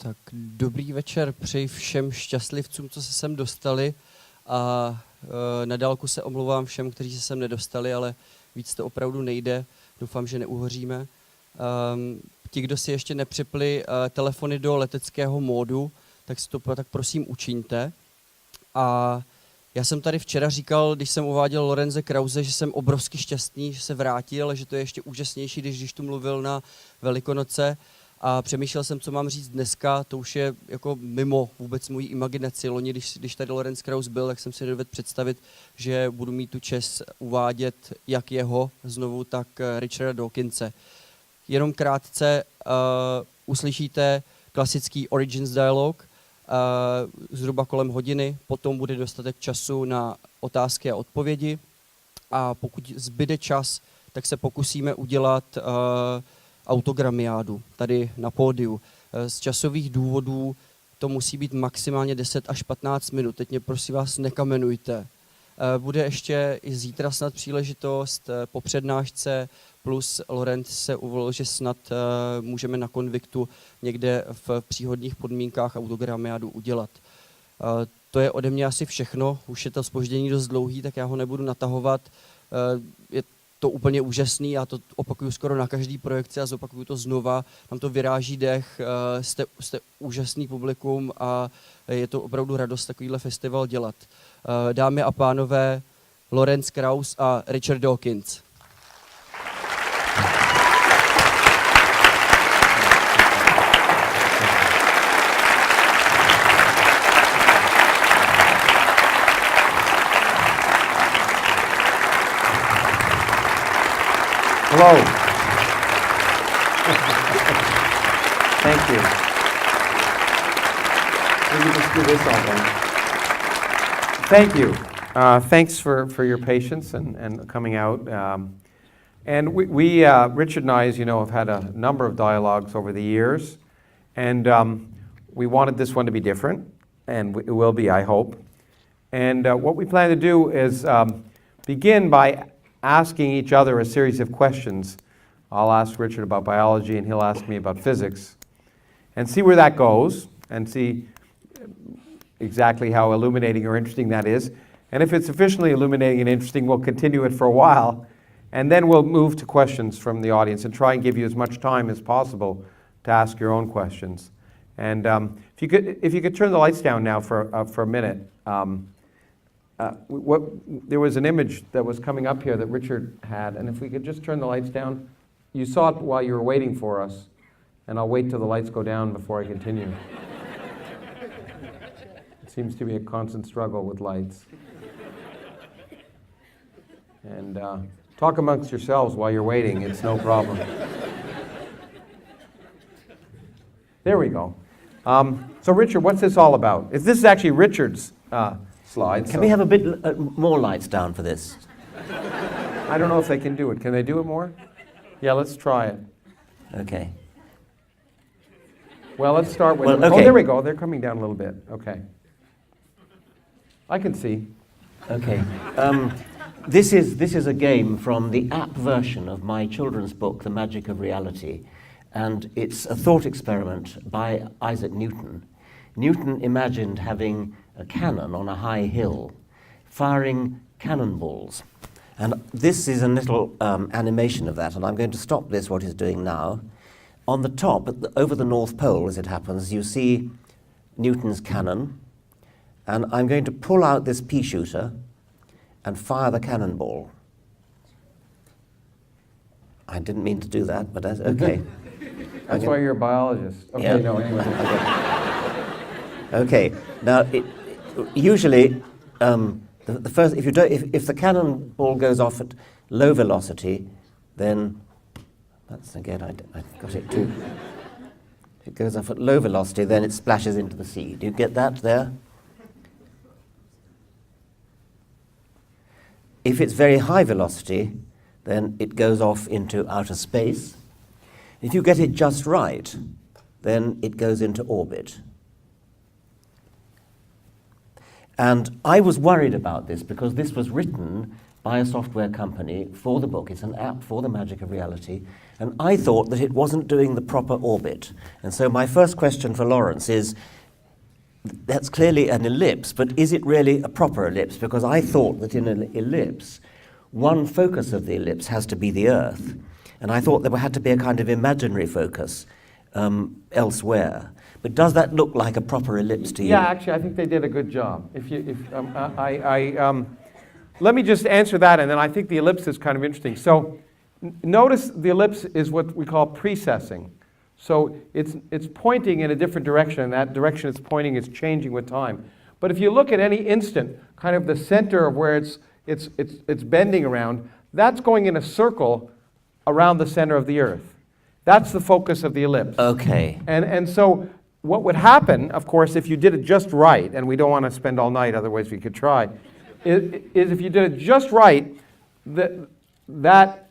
Tak dobrý večer, přeji všem šťastlivcům, co se sem dostali, a na dálku se omlouvám všem, kteří se sem nedostali, ale víc to opravdu nejde, doufám, že neuhoříme. Ti, kdo si ještě nepřipli telefony do leteckého módu, tak si to tak prosím učiňte. A já jsem tady včera říkal, když jsem uváděl Lorence Krause, že jsem obrovsky šťastný, že se vrátil, že to je ještě úžasnější, když tu mluvil na Velikonoce. A přemýšlel jsem, co mám říct dneska, to už je jako mimo vůbec mojí imaginaci. Loni, když tady Lawrence Krauss byl, tak jsem si nedovedl představit, že budu mít tu čest uvádět jak jeho znovu, tak Richarda Dawkinse. Jenom krátce uslyšíte klasický Origins Dialog, zhruba kolem hodiny, potom bude dostatek času na otázky a odpovědi a pokud zbyde čas, tak se pokusíme udělat autogramiádu tady na pódiu. Z časových důvodů to musí být maximálně 10 až 15 minut. Teď mě prosím vás nekamenujte. Bude ještě i zítra snad příležitost po přednášce, plus Laurent se uvolil, že snad můžeme na konviktu někde v příhodných podmínkách autogramiádu udělat. To je ode mě asi všechno. Už je to zpoždění dost dlouhý, tak já ho nebudu natahovat. Je to úplně úžasný, já to opakuju skoro na každý projekci a zopakuju to znova. Nám to vyráží dech, jste úžasný publikum a je to opravdu radost takovýhle festival dělat. Dámy a pánové, Lawrence Krauss a Richard Dawkins. Hello. Thank you. Let me just do this all then. Thank you. Thanks for your patience and coming out. And we Richard and I, as you know, have had a number of dialogues over the years. And we wanted this one to be different. And it will be, I hope. And what we plan to do is begin by asking each other a series of questions. I'll ask Richard about biology and he'll ask me about physics, and see where that goes and see exactly how illuminating or interesting that is. And if it's sufficiently illuminating and interesting, we'll continue it for a while, and then we'll move to questions from the audience and try and give you as much time as possible to ask your own questions. And if you could turn the lights down now for a minute. There was an image that was coming up here that Richard had, and if we could just turn the lights down. You saw it while you were waiting for us, and I'll wait till the lights go down before I continue. It seems to be a constant struggle with lights. And talk amongst yourselves while you're waiting, it's no problem. There we go. So Richard, what's this all about? This is actually Richard's slides. Can we have a bit more lights down for this? I don't know if they can do it. Can they do it more? Yeah, let's try it. Okay. Well, let's start with... Well, okay. Oh, there we go. They're coming down a little bit. Okay. I can see. Okay. This is a game from the app version of my children's book, The Magic of Reality. And it's a thought experiment by Isaac Newton. Newton imagined having a cannon on a high hill, firing cannonballs. And this is a little animation of that, and I'm going to stop this, what he's doing now. On the top, over the North Pole, as it happens, you see Newton's cannon, and I'm going to pull out this pea shooter and fire the cannonball. I didn't mean to do that, but that's okay. That's why you're a biologist. Okay, yeah. No, anyway. Okay, now, usually, the first, if the cannonball goes off at low velocity, then that's again I got it too. If it goes off at low velocity, then it splashes into the sea. Do you get that there? If it's very high velocity, then it goes off into outer space. If you get it just right, then it goes into orbit. And I was worried about this because this was written by a software company for the book. It's an app for the magic of reality. And I thought that it wasn't doing the proper orbit. And so my first question for Lawrence is, that's clearly an ellipse, but is it really a proper ellipse? Because I thought that in an ellipse, one focus of the ellipse has to be the Earth. And I thought there had to be a kind of imaginary focus elsewhere. But does that look like a proper ellipse to you? Yeah, actually, I think they did a good job. Let me just answer that, and then I think the ellipse is kind of interesting. So notice the ellipse is what we call precessing. So it's pointing in a different direction, and that direction it's pointing is changing with time. But if you look at any instant, kind of the center of where it's bending around, that's going in a circle around the center of the Earth. That's the focus of the ellipse. Okay. And so what would happen, of course, if you did it just right, and we don't want to spend all night, otherwise we could try, is if you did it just right, that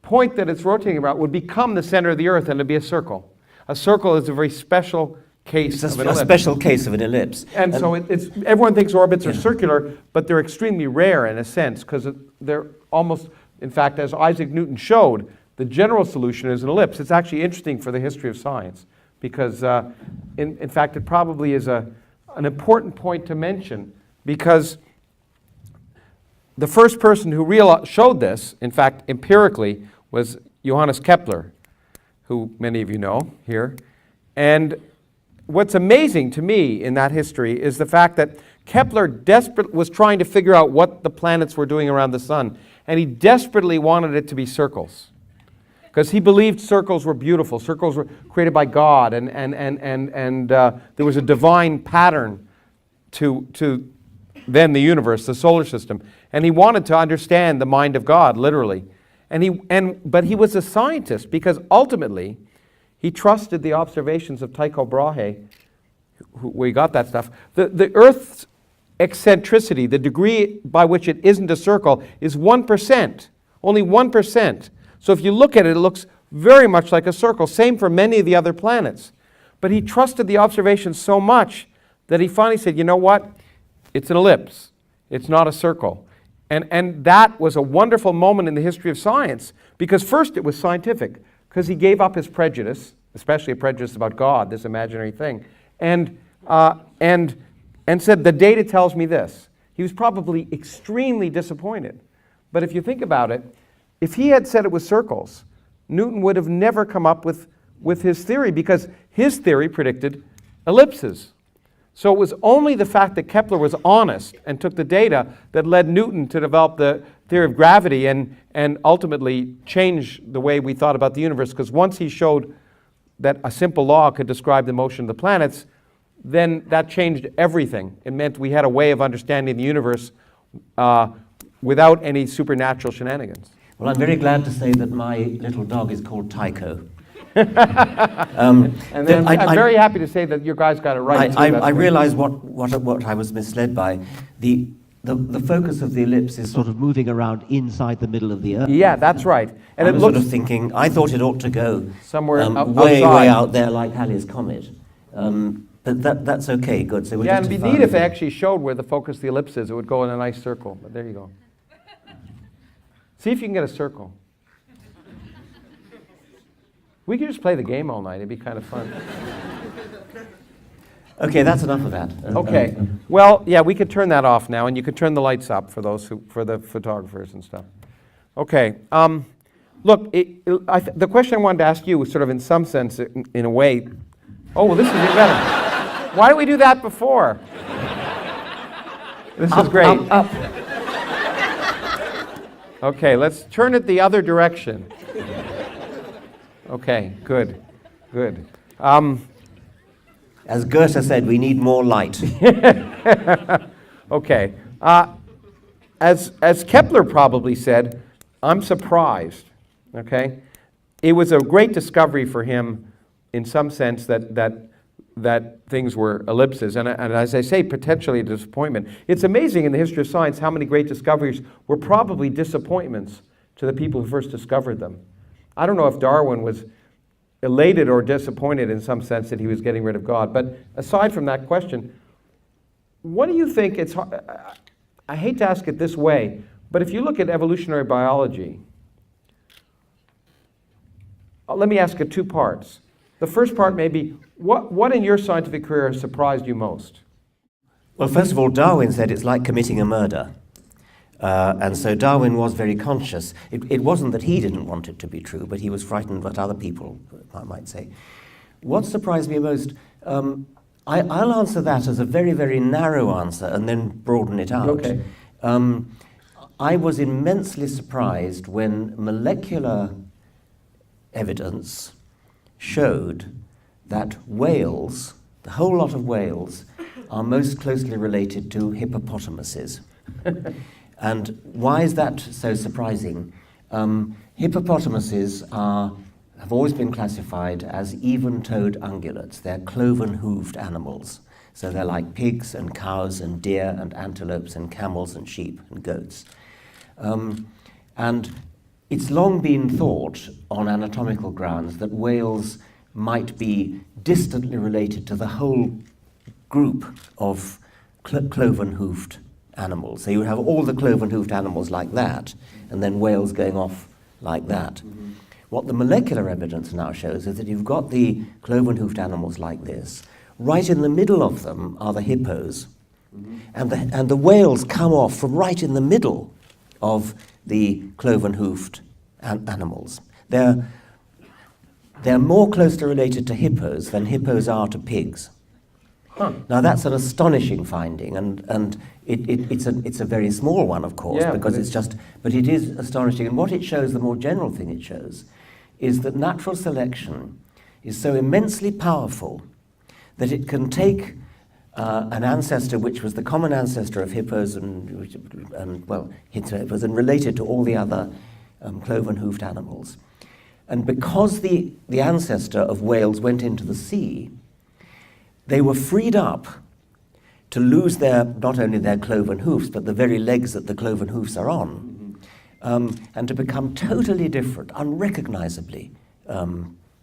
point that it's rotating about would become the center of the Earth, and it'd be a circle. A circle is a very special case of an ellipse. A special case of an ellipse. And so everyone thinks orbits are circular, but they're extremely rare in a sense, because they're almost, in fact, as Isaac Newton showed, the general solution is an ellipse. It's actually interesting for the history of science, because in fact it probably is an important point to mention, because the first person who showed this, in fact, empirically, was Johannes Kepler, who many of you know here. And what's amazing to me in that history is the fact that Kepler was trying to figure out what the planets were doing around the sun, and he desperately wanted it to be circles, because he believed circles were beautiful. Circles were created by God, and there was a divine pattern to then the universe, the solar system. And he wanted to understand the mind of God, literally. But he was a scientist, because ultimately he trusted the observations of Tycho Brahe, where he got that stuff. The Earth's eccentricity, the degree by which it isn't a circle, is 1%, only 1%. So if you look at it, it looks very much like a circle. Same for many of the other planets. But he trusted the observations so much that he finally said, you know what? It's an ellipse. It's not a circle. And that was a wonderful moment in the history of science, because first it was scientific, because he gave up his prejudice, especially a prejudice about God, this imaginary thing, and said, the data tells me this. He was probably extremely disappointed. But if you think about it, if he had said it was circles, Newton would have never come up with his theory, because his theory predicted ellipses. So it was only the fact that Kepler was honest and took the data that led Newton to develop the theory of gravity and ultimately change the way we thought about the universe, because once he showed that a simple law could describe the motion of the planets, then that changed everything. It meant we had a way of understanding the universe without any supernatural shenanigans. Well, I'm very glad to say that my little dog is called Tycho. And then I'm very happy to say that your guys got it right. I realize what I was misled by. The focus of the ellipse is sort of moving around inside the middle of the Earth. Yeah, that's right. And I was sort of thinking, I thought it ought to go somewhere way out there like Halley's Comet. But that's okay, good. So it'd be neat if they actually showed where the focus of the ellipse is. It would go in a nice circle. But there you go. See if you can get a circle. We could just play the game all night. It'd be kind of fun. Okay, that's enough of that. Okay. Well, yeah, we could turn that off now, and you could turn the lights up for the photographers and stuff. Okay. Look, the question I wanted to ask you was sort of in some sense, in a way, oh, well, this is even better. Why didn't we do that before? This is great. Up. Okay, let's turn it the other direction. Okay, good. As Goethe said, we need more light. Okay. As Kepler probably said, I'm surprised. Okay? It was a great discovery for him in some sense that things were ellipses. And as I say, potentially a disappointment. It's amazing in the history of science how many great discoveries were probably disappointments to the people who first discovered them. I don't know if Darwin was elated or disappointed in some sense that he was getting rid of God. But aside from that question, what do you think I hate to ask it this way, But if you look at evolutionary biology, let me ask it two parts. The first part may be, what in your scientific career has surprised you most? Well, first of all, Darwin said it's like committing a murder. And so Darwin was very conscious. It wasn't that he didn't want it to be true, but he was frightened what other people might say. What surprised me most, I'll answer that as a very, very narrow answer and then broaden it out. Okay. I was immensely surprised when molecular evidence showed that whales, the whole lot of whales, are most closely related to hippopotamuses. And why is that so surprising? Hippopotamuses have always been classified as even-toed ungulates. They're cloven-hooved animals. So they're like pigs and cows and deer and antelopes and camels and sheep and goats. And it's long been thought on anatomical grounds that whales might be distantly related to the whole group of cloven-hooved animals. So you would have all the cloven-hooved animals like that, and then whales going off like that. Mm-hmm. What the molecular evidence now shows is that you've got the cloven-hooved animals like this. Right in the middle of them are the hippos, and the whales come off from right in the middle of the cloven-hooved animals. They're more closely related to hippos than hippos are to pigs. Huh. Now that's an astonishing finding, and it's a very small one, of course, yeah, because but it is astonishing. And what it shows, the more general thing it shows, is that natural selection is so immensely powerful that it can take an ancestor which was the common ancestor of hippos and hippos and related to all the other cloven-hooved animals. And because the ancestor of whales went into the sea, they were freed up to lose not only their cloven hoofs, but the very legs that the cloven hoofs are on, and to become totally different, unrecognizably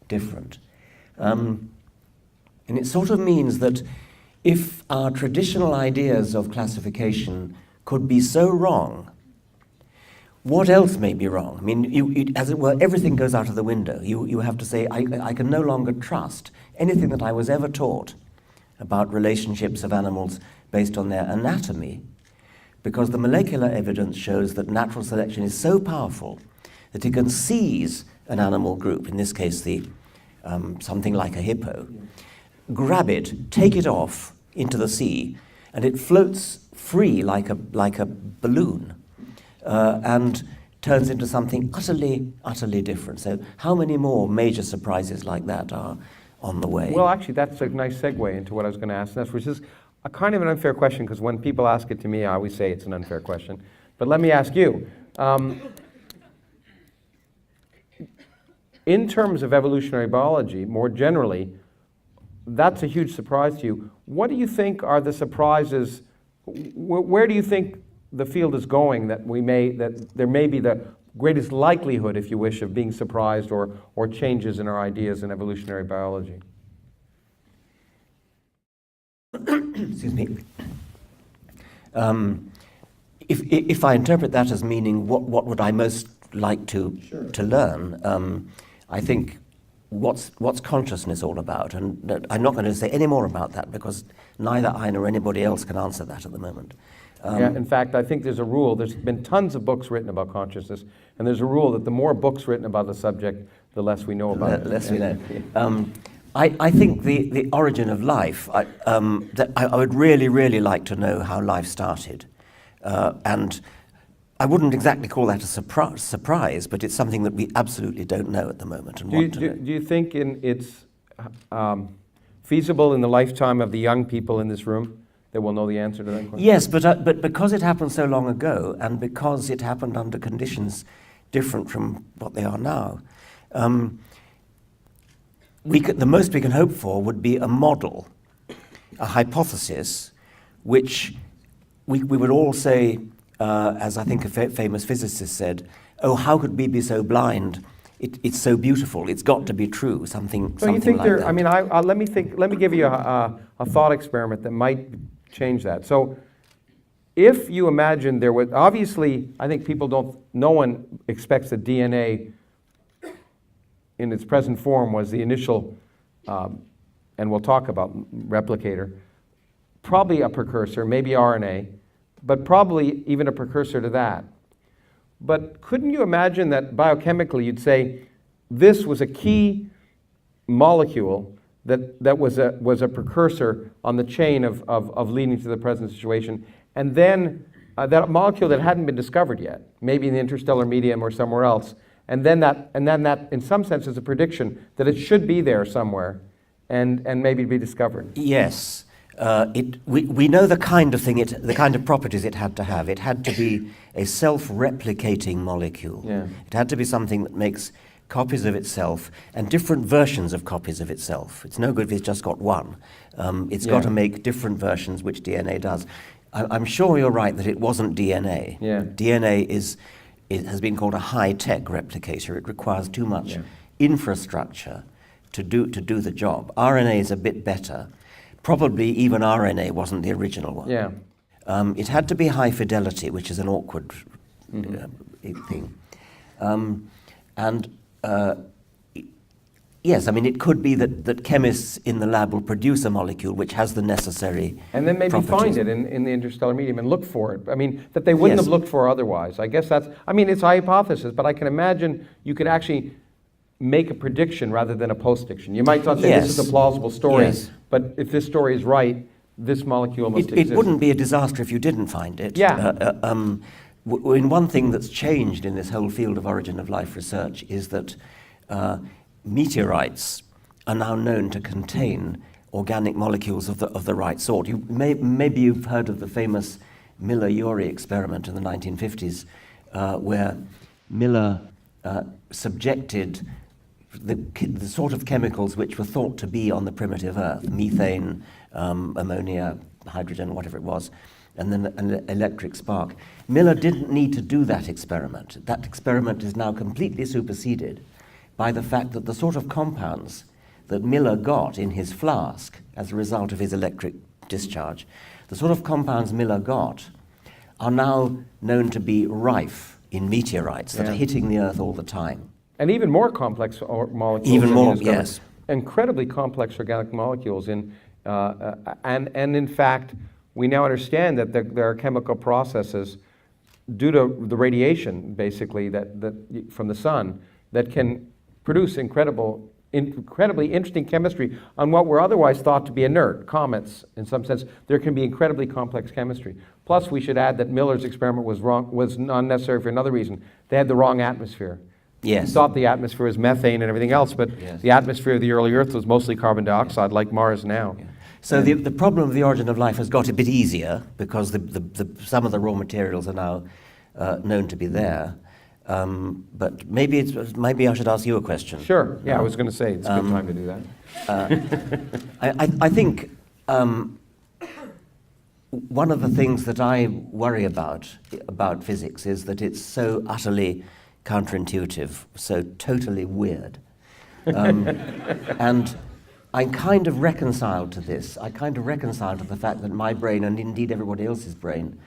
different. And it sort of means that if our traditional ideas of classification could be so wrong, what else may be wrong? I mean, as it were, everything goes out of the window. You have to say, I can no longer trust anything that I was ever taught about relationships of animals based on their anatomy, because the molecular evidence shows that natural selection is so powerful that it can seize an animal group, in this case something like a hippo, grab it, take it off into the sea, and it floats free like a balloon, and turns into something utterly, utterly different. So how many more major surprises like that are on the way? Well, actually, that's a nice segue into what I was going to ask next, which is a kind of an unfair question, because when people ask it to me, I always say it's an unfair question. But let me ask you, in terms of evolutionary biology, more generally, that's a huge surprise to you. What do you think are the surprises? Where do you think the field is going that there may be the greatest likelihood, if you wish, of being surprised or changes in our ideas in evolutionary biology? Excuse me. If I interpret that as meaning what would I most like to learn, I think what's consciousness all about? And I'm not going to say any more about that because neither I nor anybody else can answer that at the moment. Yeah, in fact, I think there's a rule. There's been tons of books written about consciousness, and there's a rule that the more books written about the subject, the less we know about it. The less we know. I think the origin of life, that I would really, really like to know how life started. And I wouldn't exactly call that a surprise, but it's something that we absolutely don't know at the moment. And do you think it's feasible in the lifetime of the young people in this room that will know the answer to that question? Yes, but because it happened so long ago, and because it happened under conditions different from what they are now, the most we can hope for would be a model, a hypothesis, which we would all say, as I think a famous physicist said, "Oh, how could we be so blind? It's so beautiful. It's got to be true." Something like that. I mean, let me give you a thought experiment that might change that. So, if you imagine there was, obviously, I think no one expects that DNA in its present form was the initial, and we'll talk about replicator, probably a precursor, maybe RNA, but probably even a precursor to that. But couldn't you imagine that biochemically you'd say this was a key molecule that was a precursor on the chain of leading to the present situation, and then that molecule that hadn't been discovered yet, maybe in the interstellar medium or somewhere else, and then that in some sense is a prediction that it should be there somewhere and maybe be discovered. Yes. We know the kind of thing, the kind of properties it had to have. It had to be a self-replicating molecule. Yeah. It had to be something that makes copies of itself and different versions of copies of itself. It's no good if it's just got one. It's got to make different versions, which DNA does. I'm sure you're right that it wasn't DNA. Yeah. DNA it has been called a high-tech replicator. It requires too much infrastructure to do the job. RNA is a bit better. Probably even RNA wasn't the original one. Yeah. It had to be high fidelity, which is an awkward thing. Yes, I mean, it could be that chemists in the lab will produce a molecule which has the necessary And then maybe properties. find it in the interstellar medium and look for it. I mean, that they wouldn't Yes. have looked for otherwise. I guess it's a hypothesis, but I can imagine you could actually make a prediction rather than a post-diction. You might not say this is Yes. a plausible story, Yes. but if this story is right, this molecule must It exist. wouldn't be a disaster if you didn't find it. Yeah. In one thing that's changed in this whole field of origin of life research is that meteorites are now known to contain organic molecules of the right sort. Maybe you've heard of the famous Miller-Urey experiment in the 1950s, where Miller subjected the sort of chemicals which were thought to be on the primitive Earth, methane, ammonia, hydrogen, whatever it was, and then an electric spark. Miller didn't need to do that experiment. That experiment is now completely superseded by the fact that the sort of compounds that Miller got in his flask as a result of his electric discharge, the sort of compounds Miller got are now known to be rife in meteorites that are hitting the Earth all the time. And even more complex molecules. Even than more, he discovered. yes. Incredibly complex organic molecules. And in fact, we now understand that there are chemical processes due to the radiation, basically, that from the sun, that can produce incredibly interesting chemistry on what were otherwise thought to be inert, comets, in some sense. There can be incredibly complex chemistry. Plus, we should add that Miller's experiment was unnecessary for another reason. They had the wrong atmosphere. Yes. He thought the atmosphere was methane and everything else, but the atmosphere of the early Earth was mostly carbon dioxide, like Mars now. Yeah. So the problem of the origin of life has got a bit easier because some of the raw materials are now known to be there. But maybe I should ask you a question. Sure. Yeah, I was going to say it's a good time to do that. I think one of the things that I worry about physics is that it's so utterly counterintuitive, so totally weird. And I'm kind of reconciled to this. I kind of reconciled to the fact that my brain, and indeed everybody else's brain,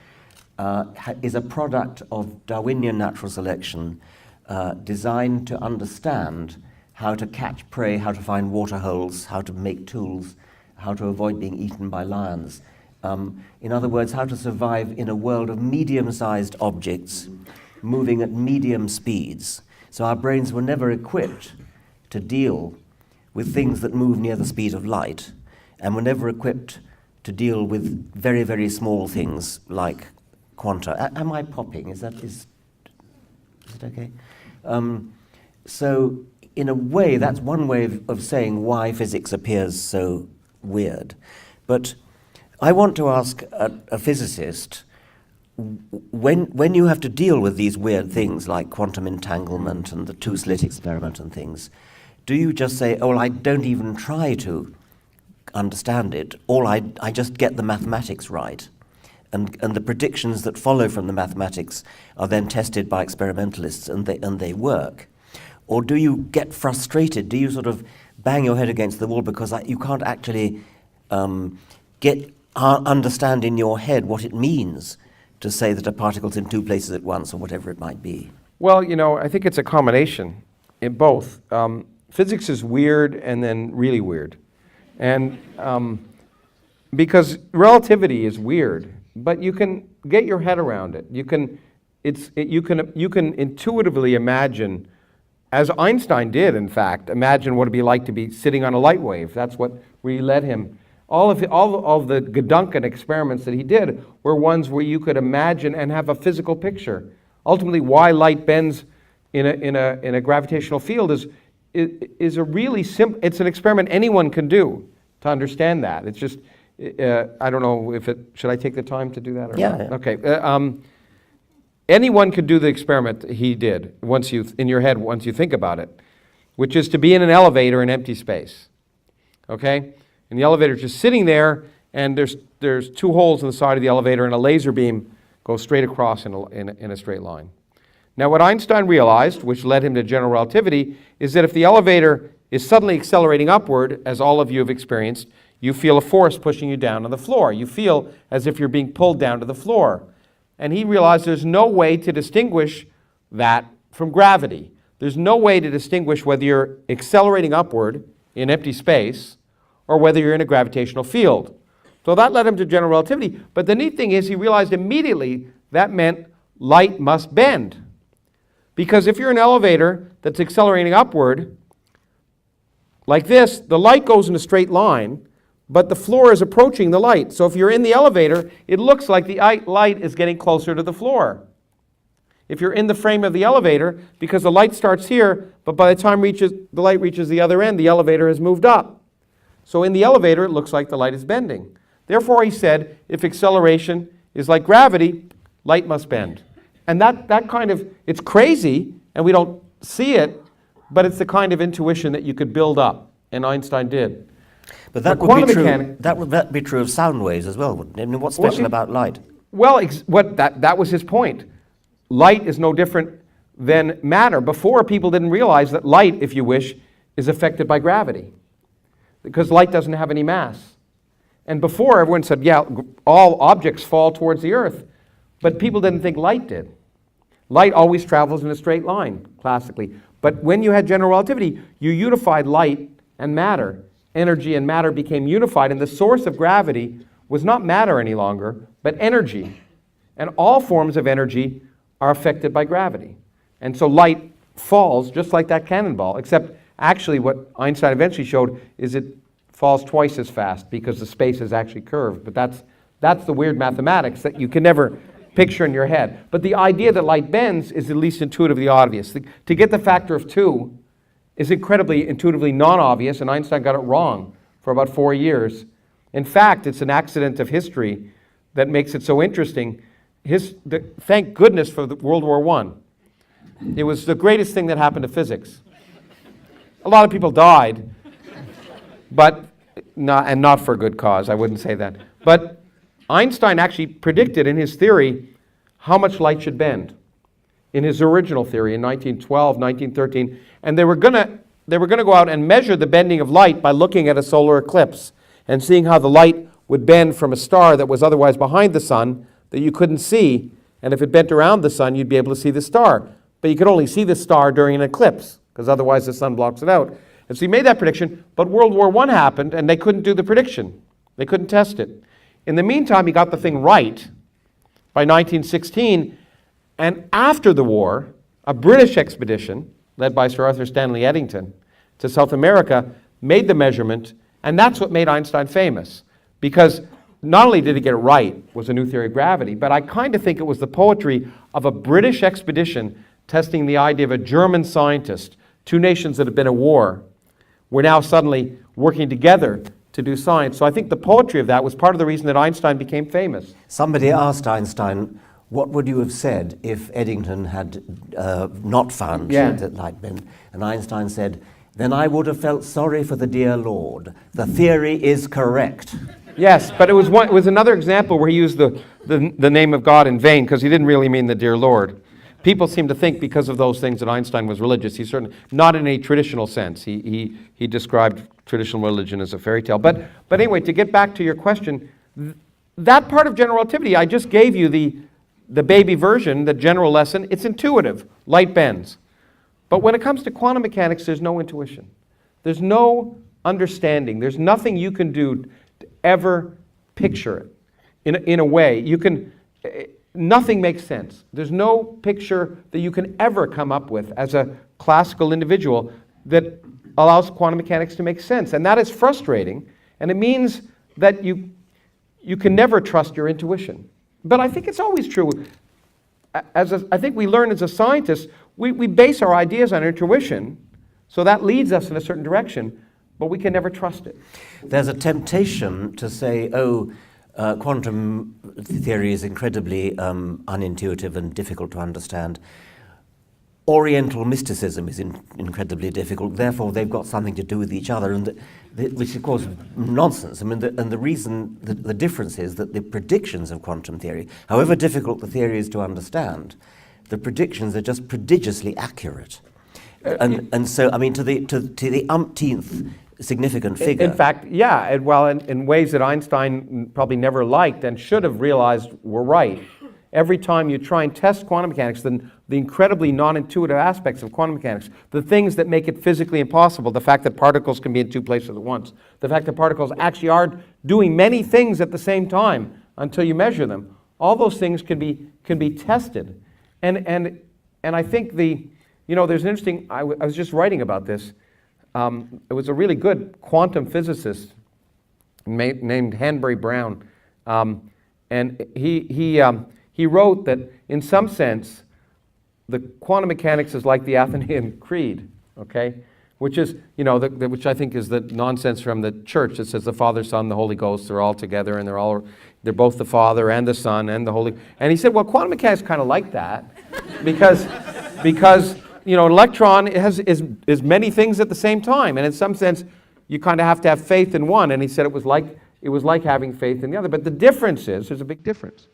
is a product of Darwinian natural selection designed to understand how to catch prey, how to find water holes, how to make tools, how to avoid being eaten by lions. In other words, how to survive in a world of medium-sized objects moving at medium speeds. So our brains were never equipped to deal with things that move near the speed of light, and were never equipped to deal with very, very small things like quanta. Am I popping? Is it okay? So in a way, that's one way of saying why physics appears so weird. But I want to ask a physicist, when you have to deal with these weird things like quantum entanglement and the two-slit experiment and things, do you just say, oh, well, I don't even try to understand it, or I just get the mathematics right, and the predictions that follow from the mathematics are then tested by experimentalists and they work? Or do you get frustrated? Do you sort of bang your head against the wall because you can't actually understand in your head what it means to say that a particle's in two places at once, or whatever it might be? Well, you know, I think it's a combination in both. Physics is weird and then really weird. And because relativity is weird, but you can get your head around it. You can intuitively imagine, as Einstein did, in fact, imagine what it'd be like to be sitting on a light wave. That's what really led him. All of the Gedunken experiments that he did were ones where you could imagine and have a physical picture. Ultimately, why light bends in a gravitational field is a really simple. It's an experiment anyone can do to understand that. It's just I don't know if it should I take the time to do that or Yeah. not? Okay. Anyone could do the experiment he did in your head once you think about it, which is to be in an elevator in empty space. Okay? And the elevator's just sitting there, and there's two holes in the side of the elevator, and a laser beam goes straight across in a straight line. Now, what Einstein realized, which led him to general relativity, is that if the elevator is suddenly accelerating upward, as all of you have experienced, you feel a force pushing you down on the floor. You feel as if you're being pulled down to the floor. And he realized there's no way to distinguish that from gravity. There's no way to distinguish whether you're accelerating upward in empty space or whether you're in a gravitational field. So that led him to general relativity. But the neat thing is he realized immediately that meant light must bend. Because if you're in an elevator that's accelerating upward, like this, the light goes in a straight line, but the floor is approaching the light. So if you're in the elevator, it looks like the light is getting closer to the floor. If you're in the frame of the elevator, because the light starts here, but by the time the light reaches the other end, the elevator has moved up. So in the elevator, it looks like the light is bending. Therefore, he said, if acceleration is like gravity, light must bend. And that kind of, it's crazy, and we don't see it, but it's the kind of intuition that you could build up, and Einstein did. But that would be true. That would be true of sound waves as well, wouldn't it? I mean, what's special about light? Well, that was his point. Light is no different than matter. Before, people didn't realize that light, if you wish, is affected by gravity, because light doesn't have any mass. And before, everyone said, yeah, all objects fall towards the earth. But people didn't think light did. Light always travels in a straight line, classically. But when you had general relativity, you unified light and matter. Energy and matter became unified, and the source of gravity was not matter any longer, but energy. And all forms of energy are affected by gravity. And so light falls just like that cannonball, except actually what Einstein eventually showed is it falls twice as fast because the space is actually curved. But that's the weird mathematics that you can never picture in your head. But the idea that light bends is at least intuitively obvious. To get the factor of 2 is incredibly intuitively non-obvious, and Einstein got it wrong for about 4 years. In fact, it's an accident of history that makes it so interesting. Thank goodness for World War I. It was the greatest thing that happened to physics. A lot of people died, but not for a good cause, I wouldn't say that. But Einstein actually predicted in his theory how much light should bend in his original theory in 1912, 1913. And they were going to go out and measure the bending of light by looking at a solar eclipse and seeing how the light would bend from a star that was otherwise behind the sun that you couldn't see. And if it bent around the sun, you'd be able to see the star. But you could only see the star during an eclipse because otherwise the sun blocks it out. And so he made that prediction, but World War I happened and they couldn't do the prediction. They couldn't test it. In the meantime, he got the thing right by 1916, and after the war, a British expedition, led by Sir Arthur Stanley Eddington, to South America, made the measurement, and that's what made Einstein famous. Because not only did he get it right, was a new theory of gravity, but I kind of think it was the poetry of a British expedition testing the idea of a German scientist. Two nations that had been at war were now suddenly working together to do science. So I think the poetry of that was part of the reason that Einstein became famous. Somebody asked Einstein, what would you have said if Eddington had not found that light bend? And Einstein said, then I would have felt sorry for the dear Lord. The theory is correct. Yes, but it was another example where he used the name of God in vain because he didn't really mean the dear Lord. People seem to think because of those things that Einstein was religious. He's certainly not in a traditional sense. He described traditional religion as a fairy tale. But anyway, to get back to your question, that part of general relativity, I just gave you the baby version, the general lesson, it's intuitive. Light bends. But when it comes to quantum mechanics, there's no intuition. There's no understanding. There's nothing you can do to ever picture it in a way. You can, nothing makes sense. There's no picture that you can ever come up with as a classical individual that allows quantum mechanics to make sense. And that is frustrating, and it means that you can never trust your intuition. But I think it's always true. I think we learn as a scientist, we base our ideas on intuition, so that leads us in a certain direction, but we can never trust it. There's a temptation to say, quantum theory is incredibly unintuitive and difficult to understand. Oriental mysticism is incredibly difficult, therefore they've got something to do with each other, and which is of course nonsense. I mean, the reason, the difference is that the predictions of quantum theory, however difficult the theory is to understand, the predictions are just prodigiously accurate. And so, I mean, to the umpteenth significant figure. In fact, yeah, well, in ways that Einstein probably never liked and should have realized were right. Every time you try and test quantum mechanics, the incredibly non-intuitive aspects of quantum mechanics, the things that make it physically impossible, the fact that particles can be in two places at once, the fact that particles actually are doing many things at the same time until you measure them, all those things can be tested. And I think there's an interesting, I was just writing about this. It was a really good quantum physicist named Hanbury Brown, and he wrote that in some sense the quantum mechanics is like the Athenian Creed, okay, which is which I think is the nonsense from the church that says the Father, Son, the Holy Ghost are all together and they're both the Father and the Son and the Holy. And he said, well, quantum mechanics kind of like that because an electron is many things at the same time, and in some sense you kind of have to have faith in one. And he said it was like having faith in the other. But the difference is, there's a big difference.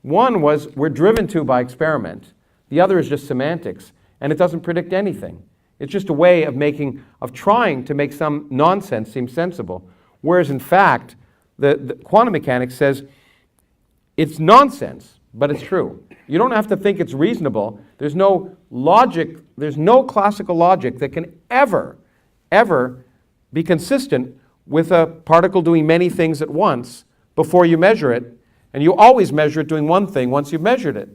One was we're driven to by experiment. The other is just semantics, and it doesn't predict anything. It's just a way of trying to make some nonsense seem sensible. Whereas in fact, the quantum mechanics says it's nonsense, but it's true. You don't have to think it's reasonable. There's no logic, there's no classical logic that can ever be consistent with a particle doing many things at once before you measure it. And you always measure it doing one thing once you've measured it.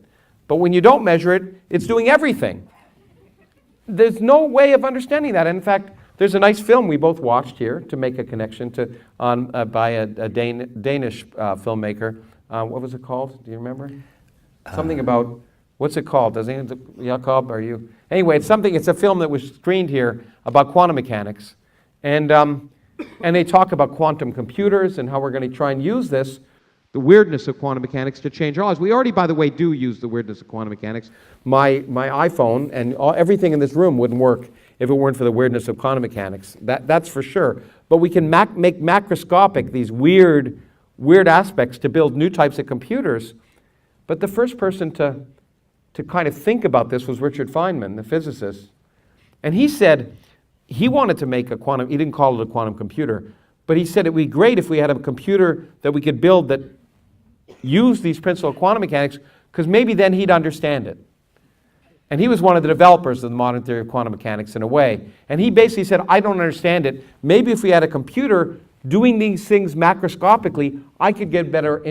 But when you don't measure it, it's doing everything. There's no way of understanding that. And in fact, there's a nice film we both watched here to make a connection by a Danish filmmaker. What was it called? Do you remember? Something about, what's it called? Jakob, are you? Anyway, it's a film that was screened here about quantum mechanics. And they talk about quantum computers and how we're going to try and use this, the weirdness of quantum mechanics, to change our lives. We already, by the way, do use the weirdness of quantum mechanics. My iPhone and everything in this room wouldn't work if it weren't for the weirdness of quantum mechanics. That's for sure. But we can make macroscopic these weird aspects to build new types of computers. But the first person to kind of think about this was Richard Feynman, the physicist. And he said he wanted to make he didn't call it a quantum computer, but he said it would be great if we had a computer that we could build that used these principles of quantum mechanics, because maybe then he'd understand it. And he was one of the developers of the modern theory of quantum mechanics in a way. And he basically said, I don't understand it. Maybe if we had a computer doing these things macroscopically, I could get better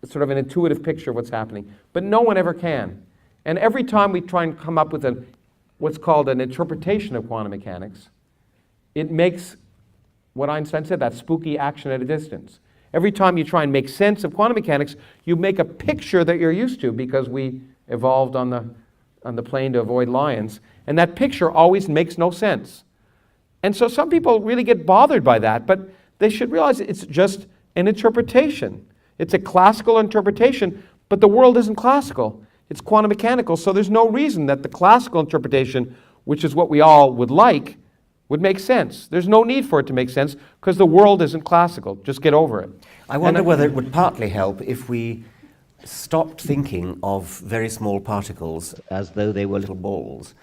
sort of an intuitive picture of what's happening. But no one ever can. And every time we try and come up with what's called an interpretation of quantum mechanics, it makes what Einstein said, that spooky action at a distance. Every time you try and make sense of quantum mechanics, you make a picture that you're used to because we evolved on the plane to avoid lions. And that picture always makes no sense. And so some people really get bothered by that, but they should realize it's just an interpretation. It's a classical interpretation, but the world isn't classical. It's quantum mechanical, so there's no reason that the classical interpretation, which is what we all would like, would make sense. There's no need for it to make sense because the world isn't classical. Just get over it. I wonder whether it would partly help if we stopped thinking of very small particles as though they were little balls,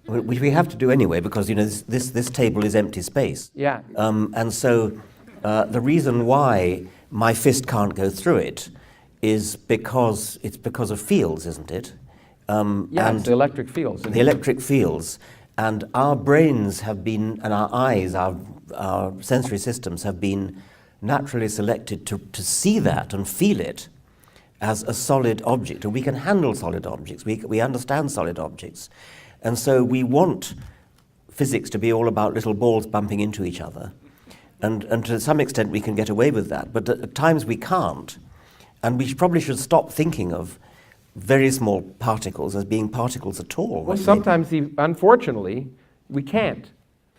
which we have to do anyway because this table is empty space. Yeah. And so the reason why my fist can't go through it is because of fields, isn't it? Yeah, and it's the electric fields. the electric fields, and our brains have been, and our eyes, our sensory systems have been naturally selected to see that and feel it as a solid object, and we can handle solid objects, we understand solid objects, and so we want physics to be all about little balls bumping into each other, and to some extent we can get away with that, but at times we can't, and we probably should stop thinking of very small particles as being particles at all. Well, sometimes, unfortunately, we can't,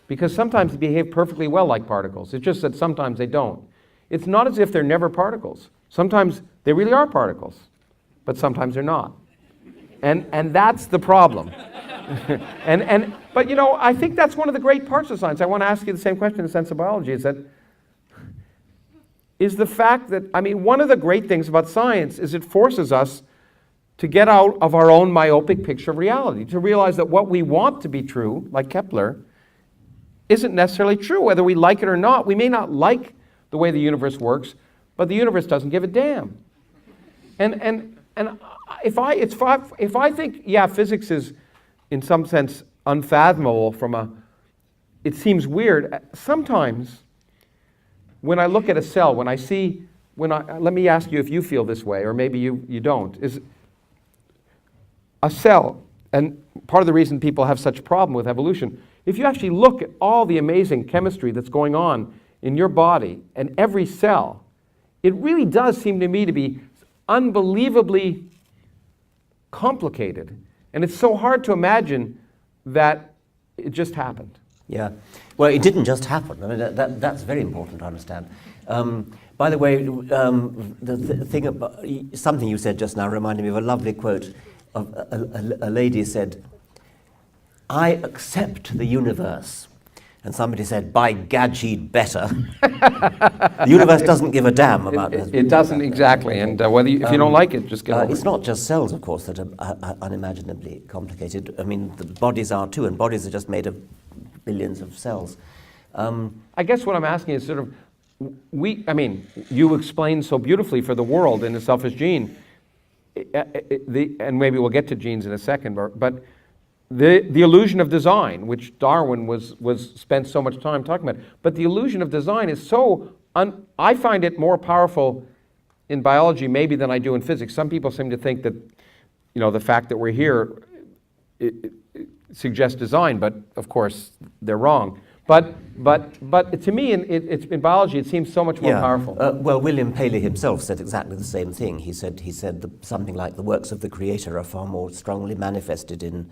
because sometimes they behave perfectly well like particles. It's just that sometimes they don't. It's not as if they're never particles. Sometimes they really are particles, but sometimes they're not. And that's the problem. But you know, I think that's one of the great parts of science. I want to ask you the same question in the sense of biology, is the fact that, I mean, one of the great things about science is it forces us to get out of our own myopic picture of reality, to realize that what we want to be true, like Kepler, isn't necessarily true, whether we like it or not. We may not like the way the universe works, but the universe doesn't give a damn. And if I think, yeah, physics is in some sense unfathomable it seems weird. Sometimes when I look at a cell, let me ask you if you feel this way, or maybe you don't, is a cell, and part of the reason people have such a problem with evolution, if you actually look at all the amazing chemistry that's going on in your body and every cell, it really does seem to me to be unbelievably complicated. And it's so hard to imagine that it just happened. Yeah. Well, it didn't just happen. I mean, that's very important to understand. By the way, the thing about something you said just now reminded me of a lovely quote of a lady said, "I accept the universe." And somebody said, "By gad, she'd better." The universe doesn't give a damn about it. It doesn't exactly, and if you don't like it, just get over it. It's not just cells, of course, that are unimaginably complicated. I mean, the bodies are too, and bodies are just made of billions of cells. I guess what I'm asking is sort of, you explained so beautifully for the world in the selfish gene, and maybe we'll get to genes in a second, but the illusion of design, which Darwin was spent so much time talking about, but the illusion of design is so, I find it more powerful in biology maybe than I do in physics. Some people seem to think that, the fact that we're here it suggests design, but of course they're wrong. But to me, in biology, it seems so much more powerful. Well, William Paley himself said exactly the same thing. He said something like the works of the Creator are far more strongly manifested in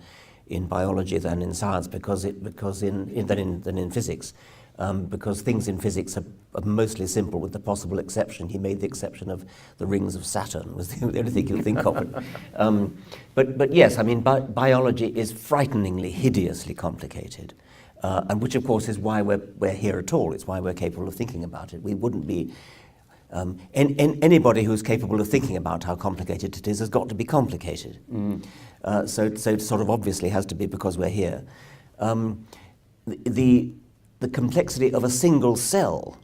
biology than in science, than in physics, because things in physics are mostly simple, with the possible exception. He made the exception of the rings of Saturn, was the only thing you think of. But yes, I mean, biology is frighteningly, hideously complicated. And which, of course, is why we're here at all. It's why we're capable of thinking about it. We wouldn't be... anybody who's capable of thinking about how complicated it is has got to be complicated. So it sort of obviously has to be because we're here. The complexity of a single cell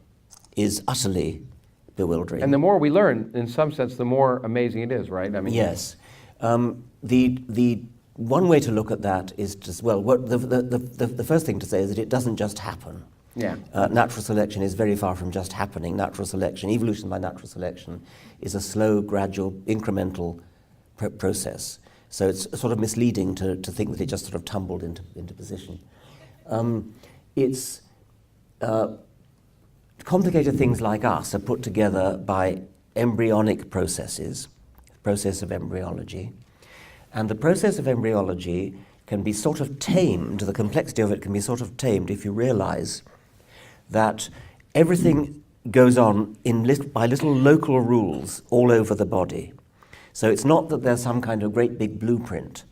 is utterly bewildering. And the more we learn, in some sense, the more amazing it is, right? I mean, yes. The one way to look at that is just, the first thing to say is that it doesn't just happen. Yeah. Natural selection is very far from just happening. Natural selection, evolution by natural selection, is a slow, gradual, incremental process. So it's sort of misleading to think that it just sort of tumbled into position. Complicated things like us are put together by embryonic processes, process of embryology. And the process of embryology can be sort of tamed, the complexity of it can be sort of tamed if you realize that everything goes on by little local rules all over the body. So it's not that there's some kind of great big blueprint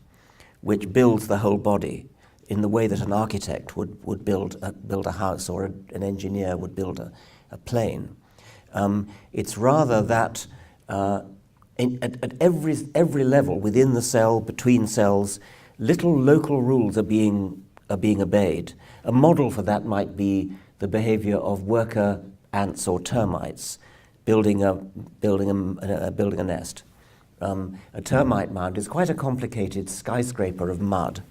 which builds the whole body in the way that an architect would build a house, or an engineer would build a plane. It's rather that at every level within the cell, between cells, little local rules are being obeyed. A model for that might be the behavior of worker ants or termites. building a nest. A termite mound is quite a complicated skyscraper of mud,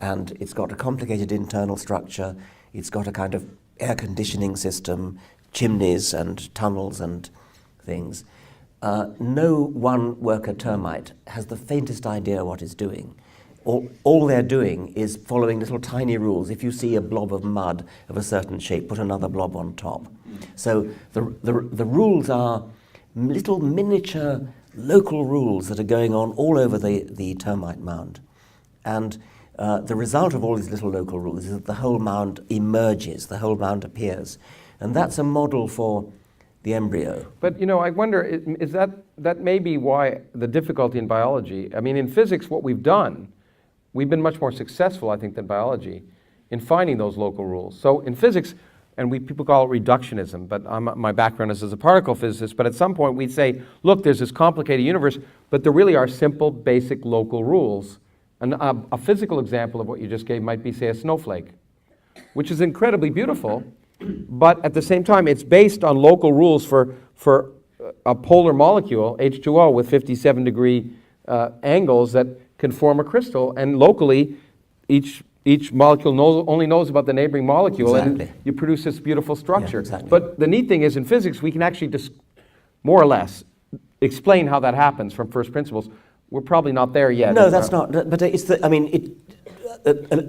and it's got a complicated internal structure. It's got a kind of air conditioning system, chimneys and tunnels and things. No one worker termite has the faintest idea what it's doing. All they're doing is following little tiny rules. If you see a blob of mud of a certain shape, put another blob on top. So the rules are little miniature local rules that are going on all over the termite mound. And the result of all these little local rules is that the whole mound emerges, the whole mound appears. And that's a model for the embryo. But, I wonder, is that may be why the difficulty in biology? I mean, in physics, what we've done, we've been much more successful, I think, than biology in finding those local rules. So in physics, and people call it reductionism, but my background is as a particle physicist, but at some point we'd say, look, there's this complicated universe, but there really are simple, basic local rules. And a physical example of what you just gave might be, say, a snowflake, which is incredibly beautiful, but at the same time, it's based on local rules for a polar molecule, H2O, with 57-degree angles that can form a crystal, and locally, each molecule only knows about the neighboring molecule, Exactly. and you produce this beautiful structure. Yeah, exactly. But the neat thing is, in physics, we can actually more or less explain how that happens from first principles. We're probably not there yet. No, that's not. But it's a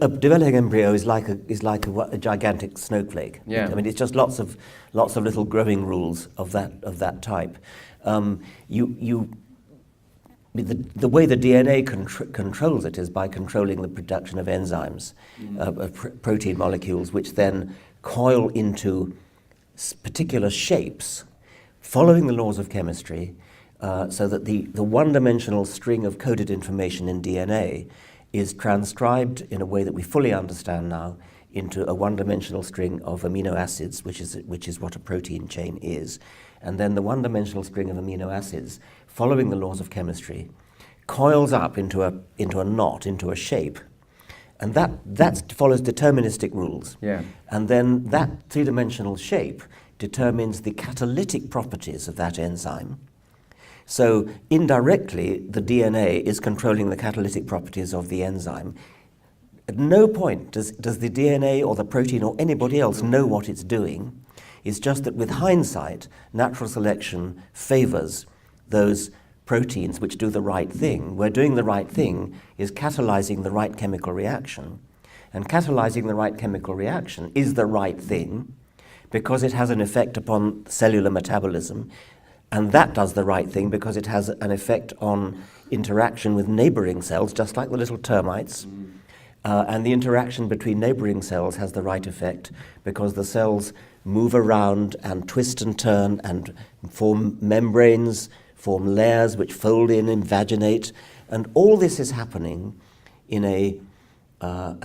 developing embryo is like a gigantic snowflake. Yeah. I mean, it's just lots of little growing rules of that type. The way the DNA controls it is by controlling the production of enzymes, of protein molecules, which then coil into particular shapes, following the laws of chemistry, so that the one-dimensional string of coded information in DNA is transcribed in a way that we fully understand now into a one-dimensional string of amino acids, which is what a protein chain is. And then the one-dimensional string of amino acids, following the laws of chemistry, coils up into a knot, into a shape. And that follows deterministic rules. Yeah. And then that three-dimensional shape determines the catalytic properties of that enzyme. So indirectly, the DNA is controlling the catalytic properties of the enzyme. At no point does the DNA or the protein or anybody else know what it's doing. It's just that with hindsight, natural selection favors those proteins which do the right thing, where doing the right thing is catalyzing the right chemical reaction. And catalyzing the right chemical reaction is the right thing because it has an effect upon cellular metabolism. And that does the right thing because it has an effect on interaction with neighboring cells, just like the little termites. And the interaction between neighboring cells has the right effect because the cells move around and twist and turn and form membranes, form layers which fold in, invaginate. And all this is happening in a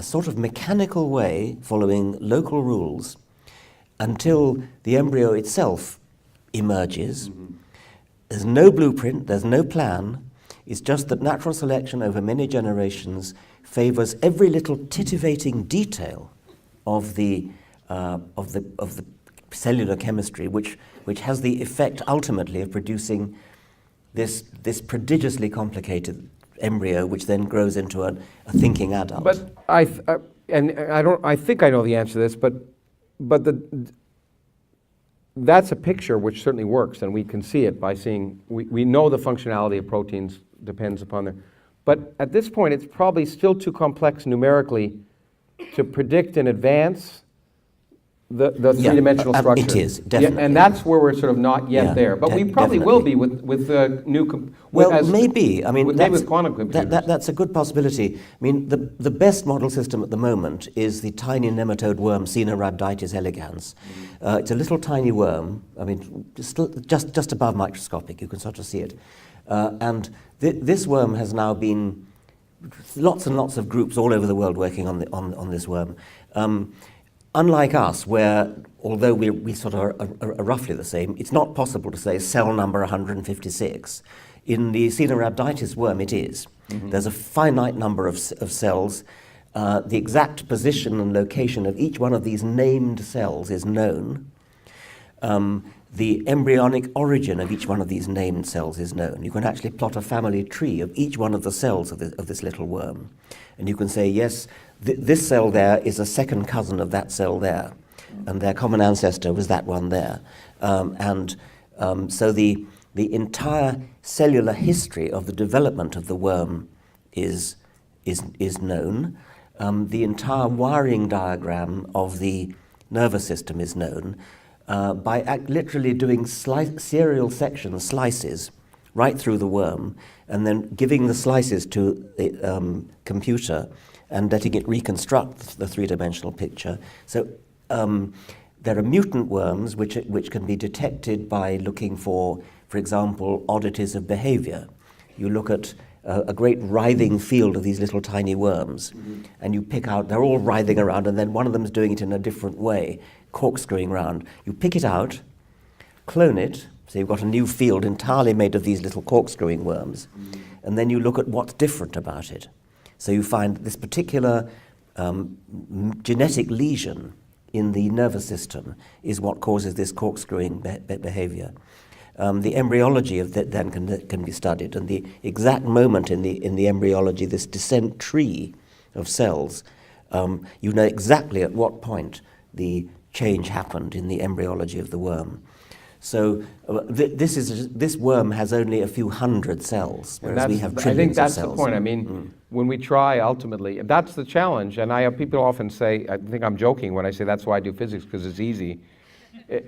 sort of mechanical way, following local rules, until the embryo itself emerges. There's no blueprint, there's no plan. It's just that natural selection over many generations favors every little titivating detail of the cellular chemistry, which has the effect ultimately of producing this prodigiously complicated embryo, which then grows into a thinking adult. But I think I know the answer to this, but that's a picture which certainly works, and we can see it by seeing, we know the functionality of proteins depends upon their, but at this point it's probably still too complex numerically to predict in advance the three-dimensional structure. It is, definitely. Yeah, and that's where we're sort of not yet there, but we probably will be with new... Maybe. I mean, with quantum computers. That's a good possibility. I mean, the best model system at the moment is the tiny nematode worm, Caenorhabditis elegans. It's a little tiny worm. I mean, just above microscopic. You can sort of see it. And this worm has now been lots and lots of groups all over the world working on this worm. Unlike us, where although we sort of are roughly the same, it's not possible to say cell number 156. In the Caenorhabditis worm, it is. Mm-hmm. There's a finite number of cells. The exact position and location of each one of these named cells is known. the embryonic origin of each one of these named cells is known. You can actually plot a family tree of each one of the cells of this little worm. And you can say, yes, this cell there is a second cousin of that cell there, and their common ancestor was that one there. So the entire cellular history of the development of the worm is known. The entire wiring diagram of the nervous system is known by literally doing serial sections, slices, right through the worm, and then giving the slices to the computer and letting it reconstruct the three-dimensional picture. So there are mutant worms which can be detected by looking for example, oddities of behavior. You look at a great writhing field of these little tiny worms, and you pick out, they're all writhing around, and then one of them is doing it in a different way, corkscrewing around. You pick it out, clone it, so you've got a new field entirely made of these little corkscrewing worms, and then you look at what's different about it. So you find this particular genetic lesion in the nervous system is what causes this corkscrewing behavior. The embryology of that then can be studied, and the exact moment in the embryology, this descent tree of cells, you know exactly at what point the change happened in the embryology of the worm. So this worm has only a few hundred cells, whereas we have trillions of cells. I think that's the point. I mean, when we try, ultimately, that's the challenge. And I have people often say, I think I'm joking when I say that's why I do physics, because it's easy.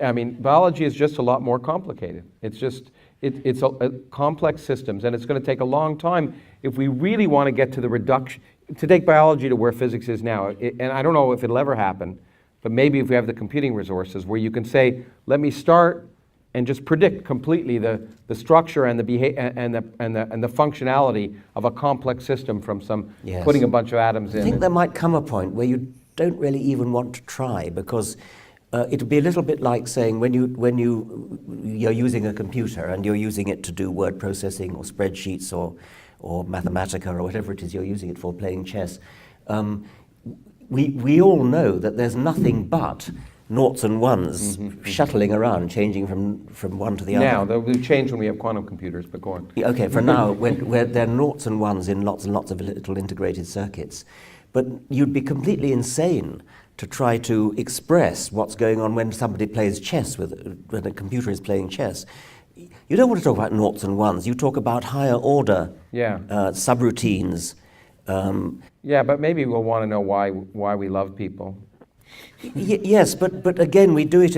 I mean, biology is just a lot more complicated. It's just, it's complex systems, and it's going to take a long time if we really want to get to the reduction, to take biology to where physics is now. And I don't know if it'll ever happen, but maybe if we have the computing resources where you can say, let me start and just predict completely the structure and the behavior and the functionality of a complex system from some putting a bunch of atoms in. I think there might come a point where you don't really even want to try, because it would be a little bit like saying when you're using a computer and you're using it to do word processing or spreadsheets or Mathematica or whatever it is you're using it for, playing chess. We all know that there's nothing but noughts and ones shuttling around, changing from one to the other. Now, they'll change when we have quantum computers, but go on. Okay, for now, where there are noughts and ones in lots and lots of little integrated circuits. But you'd be completely insane to try to express what's going on when somebody plays chess, when a computer is playing chess. You don't want to talk about noughts and ones. You talk about higher order subroutines. Yeah, but maybe we'll want to know why we love people. Yes, but again, we do it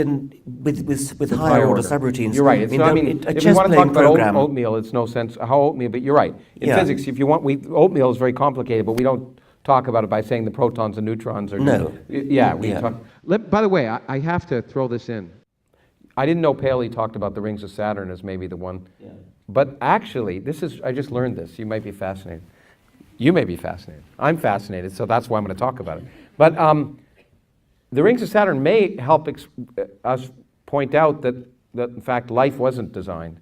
with higher order subroutines. You're right. I mean, if you want to talk about oatmeal, it's no sense how oatmeal. But you're right. In physics, if you want, oatmeal is very complicated, but we don't talk about it by saying the protons and neutrons are. No. By the way, I have to throw this in. I didn't know Paley talked about the rings of Saturn as maybe the one. Yeah. But actually, I just learned this. You might be fascinated. You may be fascinated. I'm fascinated, so that's why I'm going to talk about it. But the rings of Saturn may help us point out that in fact life wasn't designed,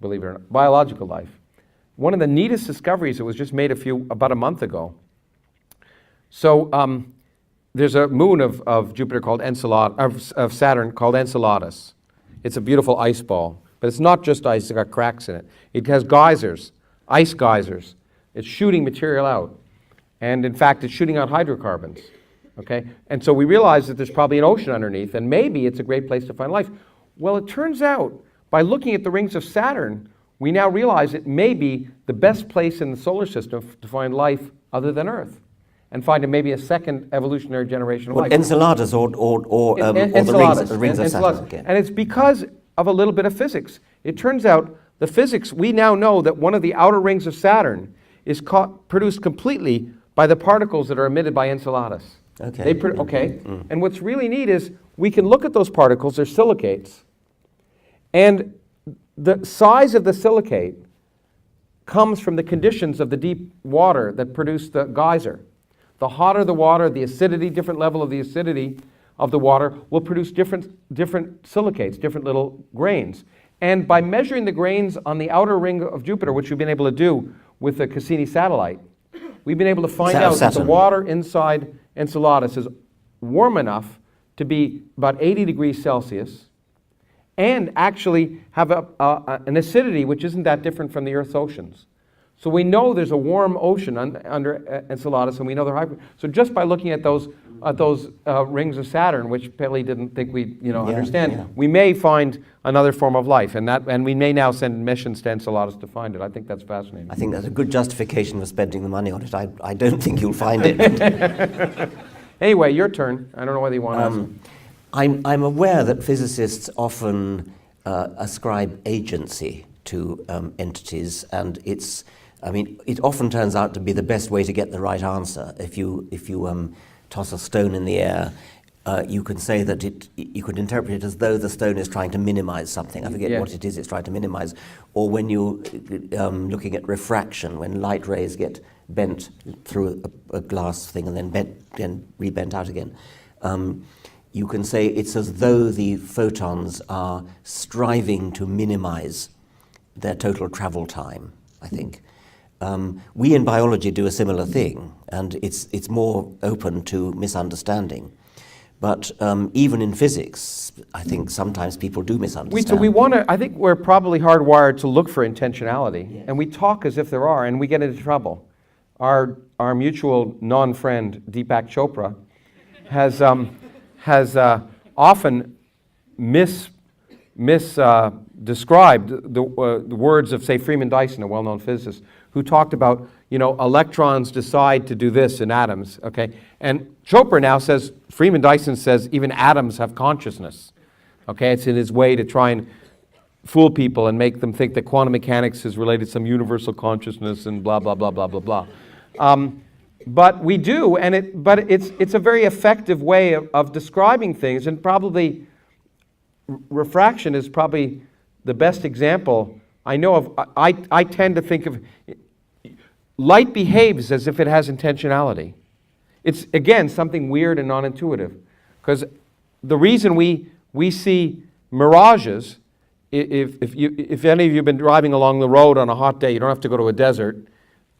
believe it or not, biological life. One of the neatest discoveries that was just made about a month ago. So there's a moon of Jupiter called of Saturn called Enceladus. It's a beautiful ice ball, but it's not just ice, it's got cracks in it. It has geysers, ice geysers. It's shooting material out. And in fact, it's shooting out hydrocarbons. Okay? And so we realize that there's probably an ocean underneath, and maybe it's a great place to find life. Well, it turns out, by looking at the rings of Saturn, we now realize it may be the best place in the solar system to find life other than Earth, and find maybe a second evolutionary generation of life. Enceladus or the rings of Saturn. Okay. And it's because of a little bit of physics. It turns out the physics, we now know that one of the outer rings of Saturn is produced completely by the particles that are emitted by Enceladus. Okay. And what's really neat is we can look at those particles, they're silicates, and the size of the silicate comes from the conditions of the deep water that produce the geyser. The hotter the water, the acidity, different level of the acidity of the water will produce different silicates, different little grains. And by measuring the grains on the outer ring of Jupiter, which we've been able to do with the Cassini satellite, we've been able to find out that the water inside Enceladus is warm enough to be about 80 degrees Celsius, and actually have an acidity which isn't that different from the Earth's oceans. So we know there's a warm ocean under Enceladus, and we know they're hybrid. So just by looking at those rings of Saturn, which Paley didn't think we'd understand, we may find another form of life, and we may now send missions to Enceladus to find it. I think that's fascinating. I think that's a good justification for spending the money on it. I don't think you'll find it. Anyway, your turn. I don't know whether you want to ask. I'm aware that physicists often ascribe agency to entities, and it often turns out to be the best way to get the right answer. If you toss a stone in the air, you can say that you could interpret it as though the stone is trying to minimize something. I forget what it is it's trying to minimize. Or when you're looking at refraction, when light rays get bent through a glass thing and then rebent out again, you can say it's as though the photons are striving to minimize their total travel time, I think. We in biology do a similar thing, and it's more open to misunderstanding. But even in physics, I think sometimes people do misunderstand. I think we're probably hardwired to look for intentionality, and we talk as if there are, and we get into trouble. Our mutual non-friend Deepak Chopra has often described the words of, say, Freeman Dyson, a well-known physicist, who talked about, electrons decide to do this in atoms, okay? And Chopra now says, Freeman Dyson says, even atoms have consciousness, okay? It's in his way to try and fool people and make them think that quantum mechanics is related to some universal consciousness and blah, blah, blah, blah, blah, blah. But we do, but it's a very effective way of describing things, and probably refraction is probably the best example I know of. I tend to think of light behaves as if it has intentionality. It's, again, something weird and non-intuitive, because the reason we see mirages, if any of you have been driving along the road on a hot day, you don't have to go to a desert.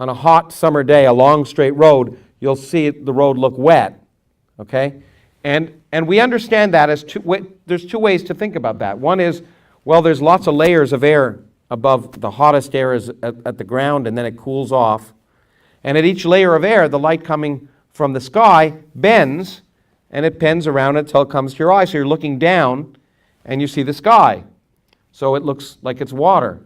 On a hot summer day, a long straight road, you'll see the road look wet, okay? And we understand that as there's two ways to think about that. One is, well, there's lots of layers of air above. The hottest air is at the ground, and then it cools off. And at each layer of air, the light coming from the sky bends, and it bends around until it comes to your eye. So you're looking down, and you see the sky. So it looks like it's water.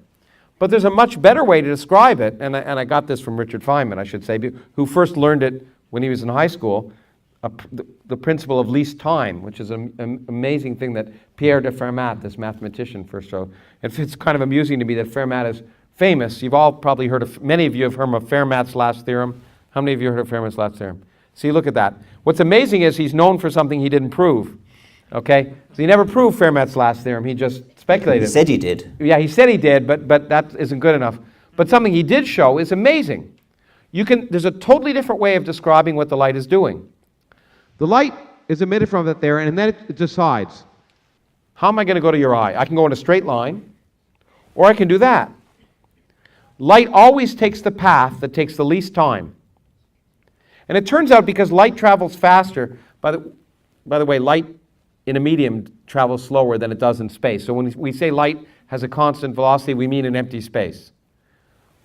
But there's a much better way to describe it, and I got this from Richard Feynman, I should say, who first learned it when he was in high school, the principle of least time, which is an amazing thing that Pierre de Fermat, this mathematician, first wrote. It's kind of amusing to me that Fermat is famous. You've all probably heard of, many of you have heard of Fermat's last theorem. How many of you heard of Fermat's last theorem? See, look at that. What's amazing is he's known for something he didn't prove. Okay? So he never proved Fermat's last theorem. He just speculated. He said he did. Yeah, he said he did, but that isn't good enough. But something he did show is amazing. There's a totally different way of describing what the light is doing. The light is emitted from it there, and then it decides, how am I going to go to your eye? I can go in a straight line, or I can do that. Light always takes the path that takes the least time. And it turns out because light travels faster, by the way, light in a medium travels slower than it does in space. So when we say light has a constant velocity, we mean an empty space.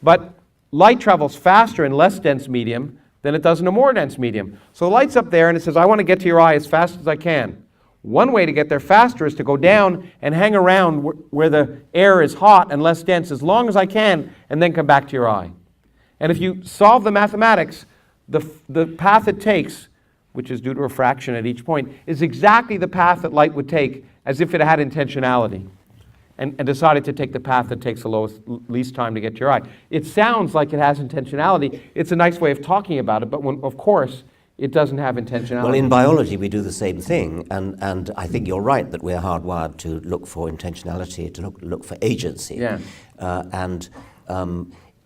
But light travels faster in less dense medium than it does in a more dense medium. So the light's up there and it says, I want to get to your eye as fast as I can. One way to get there faster is to go down and hang around where the air is hot and less dense as long as I can, and then come back to your eye. And if you solve the mathematics, the path it takes, which is due to refraction at each point, is exactly the path that light would take as if it had intentionality and decided to take the path that takes the least time to get to your eye. It sounds like it has intentionality. It's a nice way of talking about it, but of course, it doesn't have intentionality. Well, in biology, we do the same thing, and I think you're right that we're hardwired to look for intentionality, to look for agency. Yeah.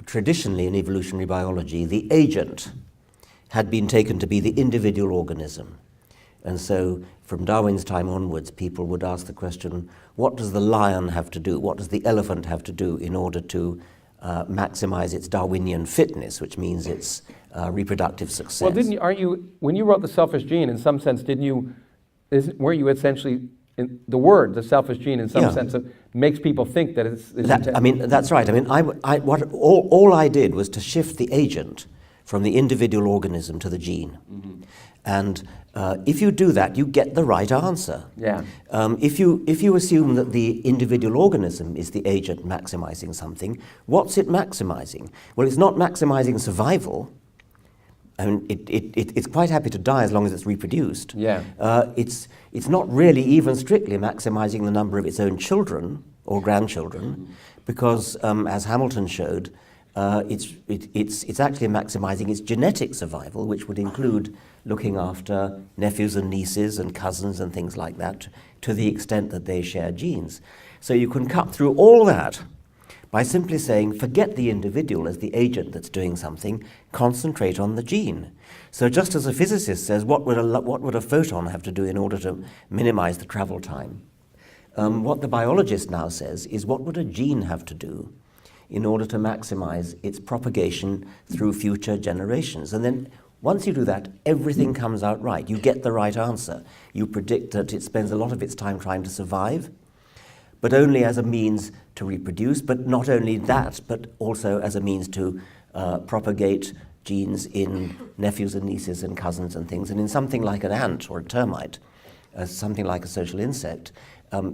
Traditionally, in evolutionary biology, the agent had been taken to be the individual organism. And so from Darwin's time onwards, people would ask the question, what does the lion have to do? What does the elephant have to do in order to maximize its Darwinian fitness, which means its reproductive success? Well, when you wrote The Selfish Gene, in some sense, weren't you essentially the word, the selfish gene, in some Yeah. sense, makes people think that it's I mean, that's right. I mean, all I did was to shift the agent from the individual organism to the gene. And if you do that, you get the right answer. Yeah. If you assume that the individual organism is the agent maximizing something, what's it maximizing? Well, it's not maximizing survival. I mean, it's quite happy to die as long as it's reproduced. Yeah. It's not really even strictly maximizing the number of its own children or grandchildren, because as Hamilton showed, it's actually maximizing its genetic survival, which would include looking after nephews and nieces and cousins and things like that, to the extent that they share genes. So you can cut through all that by simply saying, forget the individual as the agent that's doing something, concentrate on the gene. So just as a physicist says, what would a photon have to do in order to minimize the travel time? What the biologist now says is, what would a gene have to do in order to maximize its propagation through future generations? And then once you do that, everything comes out right. You get the right answer. You predict that it spends a lot of its time trying to survive, but only as a means to reproduce, but not only that, but also as a means to propagate genes in nephews and nieces and cousins and things. And in something like an ant or a termite, something like a social insect,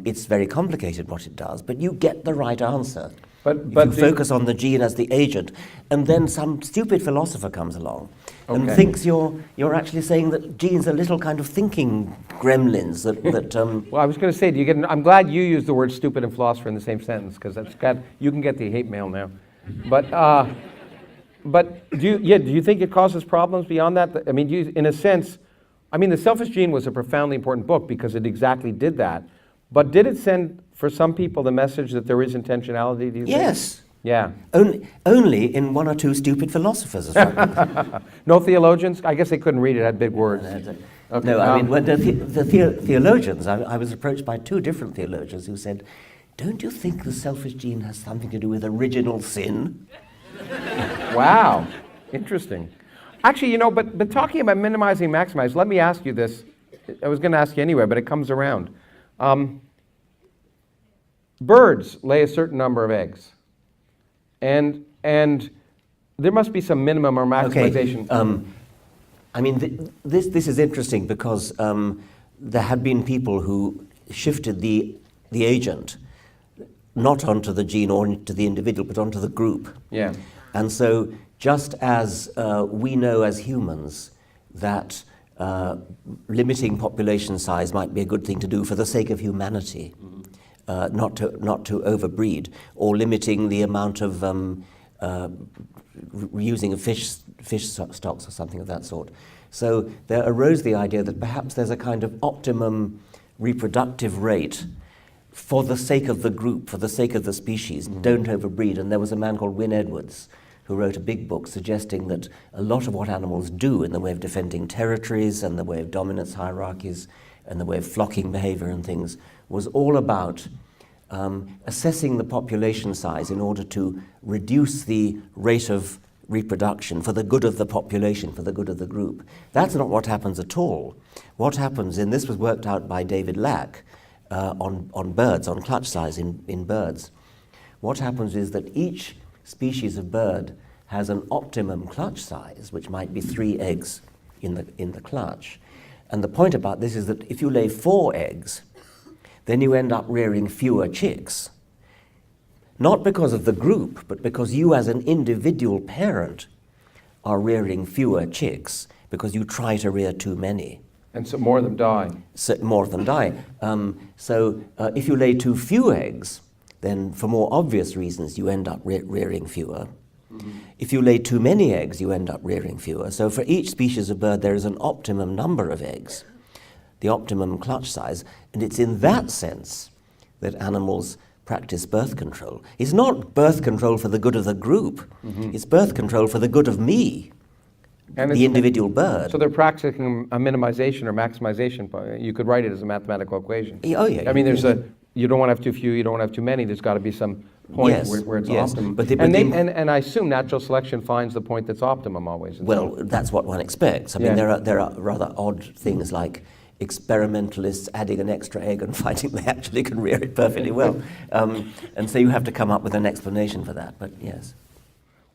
it's very complicated what it does, but you get the right answer. But if you focus on the gene as the agent, and then some stupid philosopher comes along and thinks you're actually saying that genes are little kind of thinking gremlins that Well, I was going to say, I'm glad you used the word stupid and philosopher in the same sentence, because you can get the hate mail now. But do you think it causes problems beyond that? I mean, in a sense, I mean, The Selfish Gene was a profoundly important book because it exactly did that. But did it send, for some people, the message that there is intentionality, do you think? Yes. Yeah. Only in one or two stupid philosophers. No theologians? I guess they couldn't read it, had big words. Okay. No, I mean, when the theologians, I was approached by two different theologians who said, don't you think the selfish gene has something to do with original sin? Wow, interesting. Actually, but talking about minimizing, maximize, let me ask you this. I was going to ask you anyway, but it comes around. Birds lay a certain number of eggs, and there must be some minimum or maximization. Okay. I mean, this is interesting because there had been people who shifted the agent not onto the gene or to the individual, but onto the group. Yeah. And so, just as we know as humans that limiting population size might be a good thing to do for the sake of humanity, not to overbreed, or limiting the amount of reusing of fish stocks or something of that sort. So there arose the idea that perhaps there's a kind of optimum reproductive rate for the sake of the group, for the sake of the species. Don't overbreed. And there was a man called Wynne Edwards who wrote a big book suggesting that a lot of what animals do in the way of defending territories and the way of dominance hierarchies and the way of flocking behavior and things was all about assessing the population size in order to reduce the rate of reproduction for the good of the population, for the good of the group. That's not what happens at all. What happens, and this was worked out by David Lack on birds, on clutch size in birds. What happens is that each species of bird has an optimum clutch size, which might be 3 eggs in the clutch. And the point about this is that if you lay 4 eggs, then you end up rearing fewer chicks. Not because of the group, but because you as an individual parent are rearing fewer chicks because you try to rear too many. And so more of them die. So more of them die. So if you lay too few eggs, then for more obvious reasons you end up rearing fewer. If you lay too many eggs, you end up rearing fewer. So for each species of bird, there is an optimum number of eggs, the optimum clutch size, and it's in that sense that animals practice birth control. It's not birth control for the good of the group, it's birth control for the good of me, and the individual bird. So they're practicing a minimization or maximization. You could write it as a mathematical equation. Oh yeah. I mean, you don't want to have too few, you don't want to have too many. There's got to be some point where it's optimum. And I assume natural selection finds the point that's optimum always. Well, that's what one expects. I mean, there are rather odd things like experimentalists adding an extra egg and finding they actually can rear it perfectly well. And so you have to come up with an explanation for that, but yes.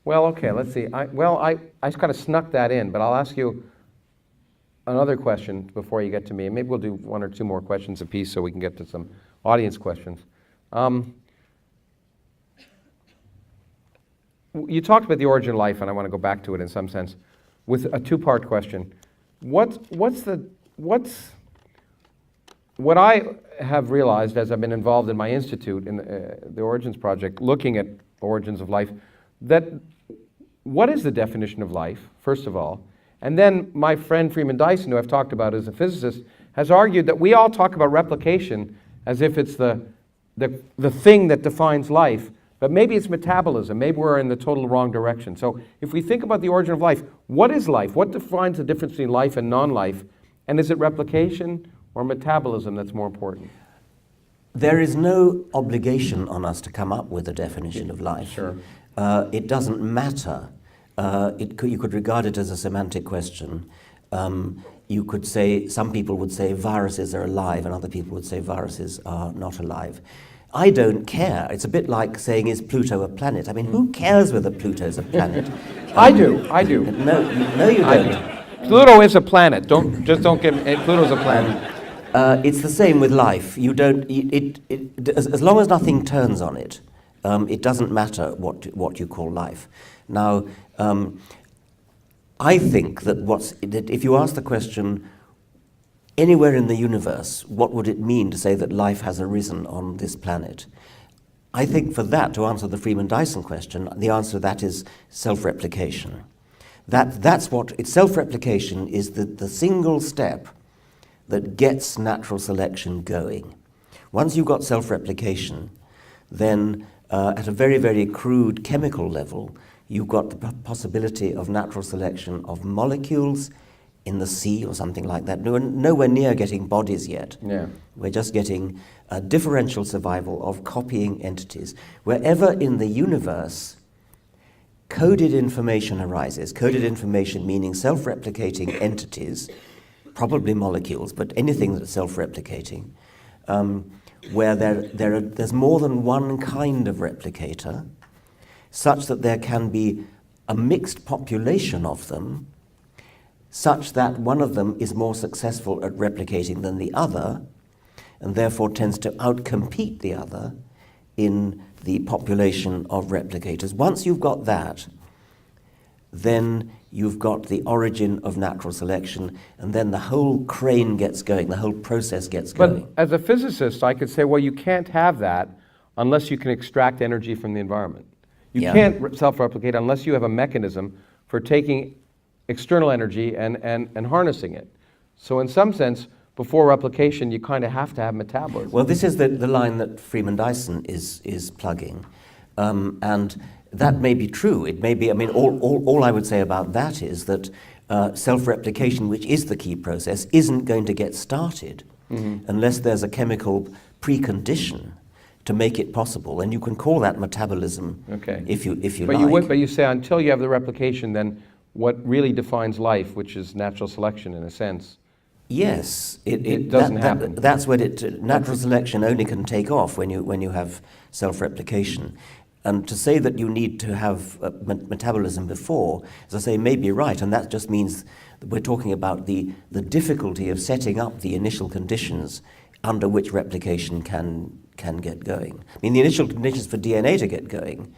Well, okay, let's see. I kind of snuck that in, but I'll ask you another question before you get to me. Maybe we'll do one or two more questions apiece so we can get to some audience questions. You talked about the origin of life, and I want to go back to it in some sense with a two-part question. What I have realized as I've been involved in my institute in the Origins Project, looking at origins of life, that what is the definition of life, first of all? And then my friend Freeman Dyson, who I've talked about as a physicist, has argued that we all talk about replication as if it's the thing that defines life, but maybe it's metabolism. Maybe we're in the total wrong direction. So if we think about the origin of life, what is life? What defines the difference between life and non-life? And is it replication or metabolism that's more important? There is no obligation on us to come up with a definition of life. Sure. It doesn't matter. You could regard it as a semantic question. You could say, some people would say viruses are alive, and other people would say viruses are not alive. I don't care. It's a bit like saying, is Pluto a planet? I mean, who cares whether Pluto's a planet? I do. No, you don't. Pluto is a planet. Don't get me. Pluto's a planet. It's the same with life. You don't. As long as nothing turns on it, it doesn't matter what you call life. Now, I think that if you ask the question, anywhere in the universe, what would it mean to say that life has arisen on this planet? I think for that, to answer the Freeman-Dyson question, the answer to that is self-replication. Self-replication is the single step that gets natural selection going. Once you've got self-replication, then at a very, very crude chemical level, you've got the possibility of natural selection of molecules in the sea or something like that. We're nowhere near getting bodies yet. Yeah. We're just getting a differential survival of copying entities. Wherever in the universe coded information arises, coded information meaning self-replicating entities, probably molecules, but anything that's self-replicating, where there's more than one kind of replicator, such that there can be a mixed population of them, such that one of them is more successful at replicating than the other, and therefore tends to outcompete the other in the population of replicators. Once you've got that, then you've got the origin of natural selection, and then the whole crane gets going, the whole process gets going. But as a physicist, I could say, well, you can't have that unless you can extract energy from the environment. You can't self-replicate unless you have a mechanism for taking external energy and harnessing it. So in some sense, before replication, you kind of have to have metabolism. Well, this is the line that Freeman Dyson is plugging. And that may be true. It may be, I mean, all I would say about that is that self-replication, which is the key process, isn't going to get started unless there's a chemical precondition to make it possible. And you can call that metabolism if you like. But you say until you have the replication, then what really defines life, which is natural selection in a sense. Yes, it doesn't happen. That's when natural selection only can take off when you have self-replication. And to say that you need to have metabolism before, as I say, may be right, and that just means that we're talking about the difficulty of setting up the initial conditions under which replication can get going. I mean, the initial conditions for DNA to get going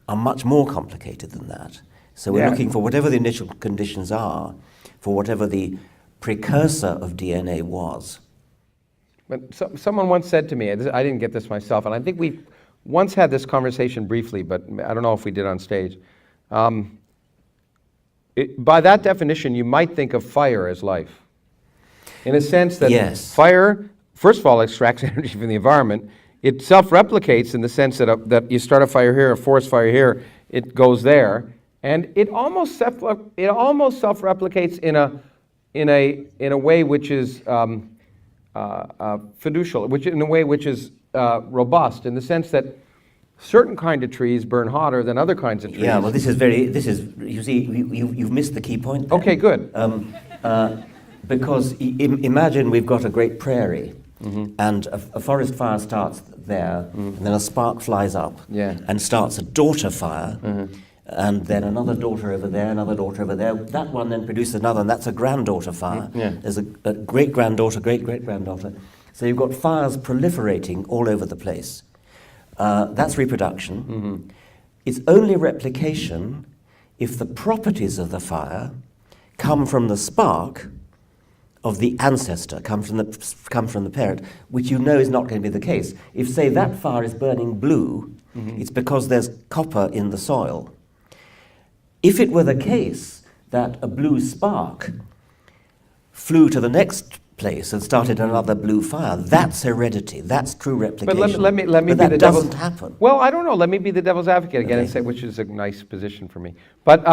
are much more complicated than that. So we're looking for whatever the initial conditions are, for whatever the precursor of DNA was. But someone once said to me, I didn't get this myself, and I think we once had this conversation briefly, but I don't know if we did on stage. By that definition, you might think of fire as life. In a sense that fire, first of all, extracts energy from the environment. It self-replicates in the sense that you start a fire here, a forest fire here, it goes there, and it almost self-replicates in a way which is fiducial, in a way which is robust, in the sense that certain kind of trees burn hotter than other kinds of trees. Yeah, well, you see, you've missed the key point there. Okay, good. Because imagine we've got a great prairie, and a forest fire starts there, and then a spark flies up and starts a daughter fire, and then another daughter over there, another daughter over there. That one then produces another, and that's a granddaughter fire. There's a great-granddaughter, great-great-granddaughter. So you've got fires proliferating all over the place. That's reproduction. It's only replication if the properties of the fire come from the spark of the ancestor, come from the parent, which you know is not going to be the case. If, say, that fire is burning blue, it's because there's copper in the soil. If it were the case that a blue spark flew to the next place and started another blue fire, that's heredity, that's true replication. But let me but be that the doesn't devil's happen. Well, I don't know. Let me be the devil's advocate again and say, which is a nice position for me. But